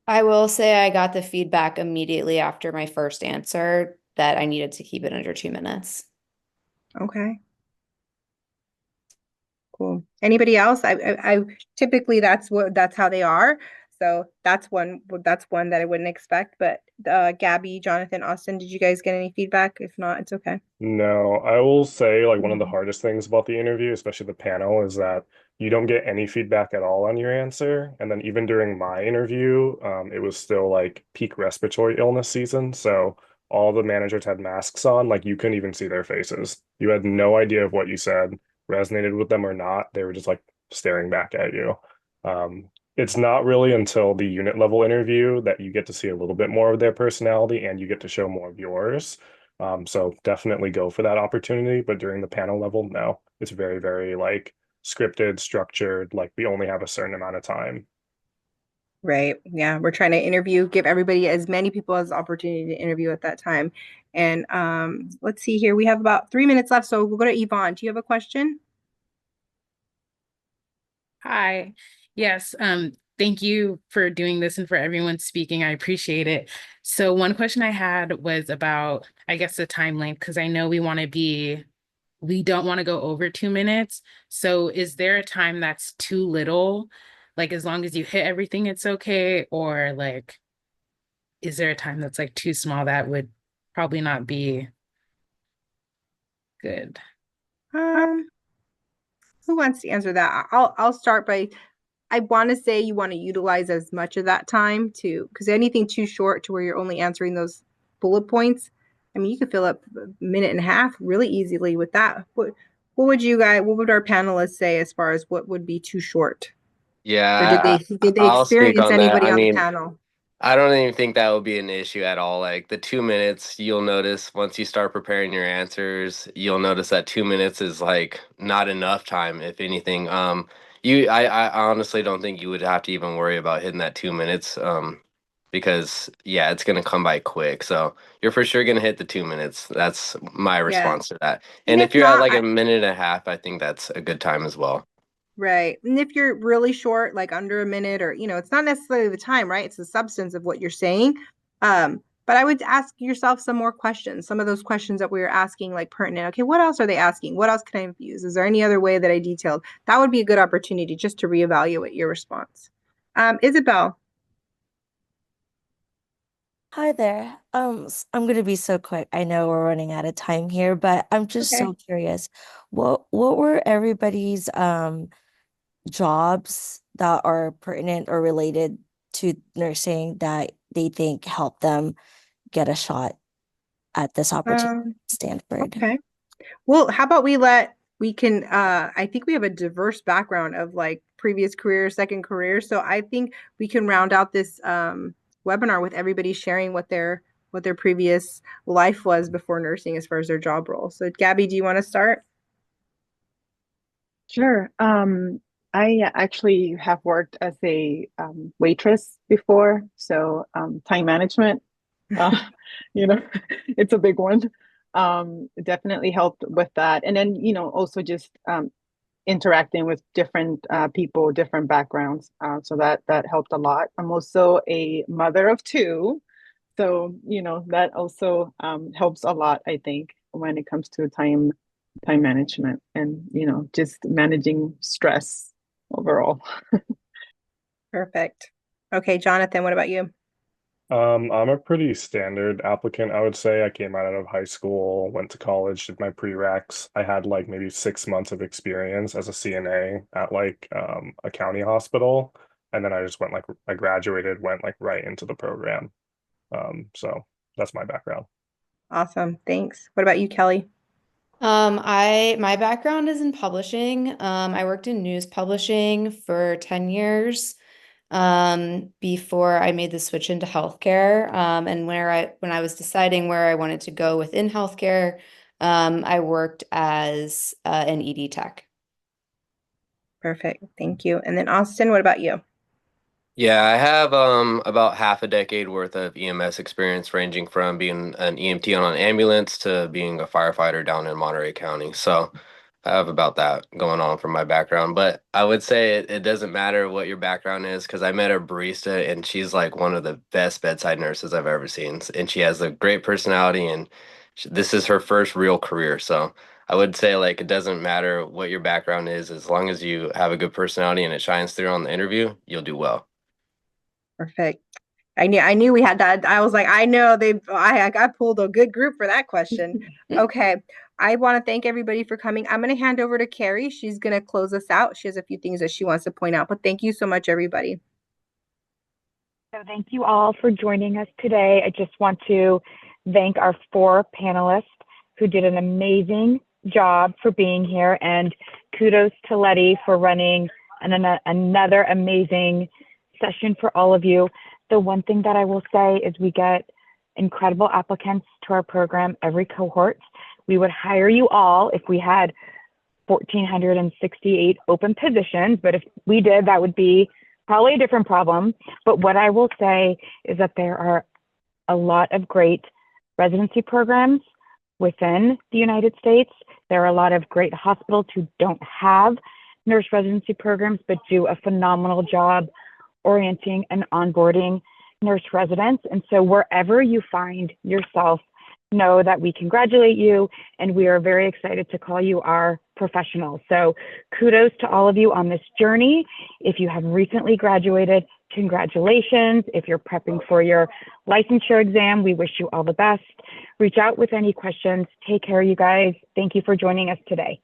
I will say I got the feedback immediately after my first answer that I needed to keep it under 2 minutes. Okay. Cool. Anybody else? I typically that's how they are. So that's one that I wouldn't expect. But Gabby, Jonathan, Austin, did you guys get any feedback? If not, it's okay. No, I will say like one of the hardest things about the interview, especially the panel, is that you don't get any feedback at all on your answer. And then even during my interview, it was still like peak respiratory illness season. So all the managers had masks on, like you couldn't even see their faces. You had no idea if what you said resonated with them or not. They were just like staring back at you. It's not really until the unit level interview that you get to see a little bit more of their personality and you get to show more of yours. So definitely go for that opportunity. But during the panel level, no, it's very, very like scripted, structured, like we only have a certain amount of time. Right. Yeah. We're trying to give everybody as many people as opportunity to interview at that time. And let's see here. We have about 3 minutes left. So we'll go to Yvonne. Do you have a question? Hi. Yes, thank you for doing this and for everyone speaking. I appreciate it. So one question I had was about, I guess, the time length, because I know we don't want to go over 2 minutes. So is there a time that's too little? Like as long as you hit everything, it's okay? Or like, is there a time that's like too small that would probably not be good? Um, who wants to answer that? I'll start by I want to say you want to utilize as much of that time to because anything too short to where you're only answering those bullet points. I mean, you could fill up a minute and a half really easily with that. What would our panelists say as far as what would be too short? Or Yeah, did they I'll speak experience on that. anybody I on the mean, panel? I don't even think that will be an issue at all. Like the 2 minutes, you'll notice once you start preparing your answers, you'll notice that 2 minutes is like not enough time, if anything. I honestly don't think you would have to even worry about hitting that 2 minutes, because yeah, it's gonna come by quick. So you're for sure gonna hit the 2 minutes. That's my Yeah. response to that. And And if if you're at not, like a minute and a half, I think that's a good time as well. right. And if you're really short, like under a minute, or it's not necessarily the time, right? It's the substance of what you're saying. But I would ask yourself some more questions. Some of those questions that we were asking, like pertinent. Okay, what else are they asking? What else can I infuse? Is there any other way that I detailed? That would be a good opportunity just to reevaluate your response. Isabel. Hi there. I'm gonna be so quick. I know we're running out of time here, but I'm just Okay. so curious. What were everybody's jobs that are pertinent or related to nursing that they think help them get a shot at this opportunity Um, at Stanford? okay. Well, how about we can I think we have a diverse background of like previous career, second career. So I think we can round out this webinar with everybody sharing what their previous life was before nursing as far as their job role. So Gabby, do you want to start? Sure. I actually have worked as a waitress before, so time management, uh, you know, it's a big one. It definitely helped with that, and then also just interacting with different people, different backgrounds. So that helped a lot. I'm also a mother of two, so that also helps a lot. I think when it comes to time management and just managing stress overall. Perfect. Okay, Jonathan, what about you? I'm a pretty standard applicant, I would say. I came out of high school, went to college, did my prereqs. I had like maybe 6 months of experience as a CNA at like a county hospital. And then I just went like I graduated, went like right into the program. So that's my background. Awesome. Thanks. What about you, Kelly? My background is in publishing. I worked in news publishing for 10 years before I made the switch into healthcare. And when I was deciding where I wanted to go within healthcare, I worked as an ED tech. Perfect. Thank you. And then Austin, what about you? Yeah, I have about half a decade worth of EMS experience, ranging from being an EMT on an ambulance to being a firefighter down in Monterey County. So I have about that going on from my background, but I would say it doesn't matter what your background is because I met a barista and she's like one of the best bedside nurses I've ever seen. And she has a great personality and this is her first real career. So I would say like it doesn't matter what your background is, as long as you have a good personality and it shines through on the interview, you'll do well. Perfect. I knew we had that. I was like, I know I pulled a good group for that question. Okay. I want to thank everybody for coming. I'm going to hand over to Carrie. She's going to close us out. She has a few things that she wants to point out, but thank you so much, everybody. So thank you all for joining us today. I just want to thank our 4 panelists who did an amazing job for being here, and kudos to Letty for running another amazing session for all of you. The one thing that I will say is we get incredible applicants to our program every cohort. We would hire you all if we had 1,468 open positions, but if we did, that would be probably a different problem. But what I will say is that there are a lot of great residency programs within the United States. There are a lot of great hospitals who don't have nurse residency programs, but do a phenomenal job orienting and onboarding nurse residents. And so wherever you find yourself, know that we congratulate you and we are very excited to call you our professionals. So kudos to all of you on this journey. If you have recently graduated, congratulations. If you're prepping for your licensure exam, we wish you all the best. Reach out with any questions. Take care, you guys. Thank you for joining us today.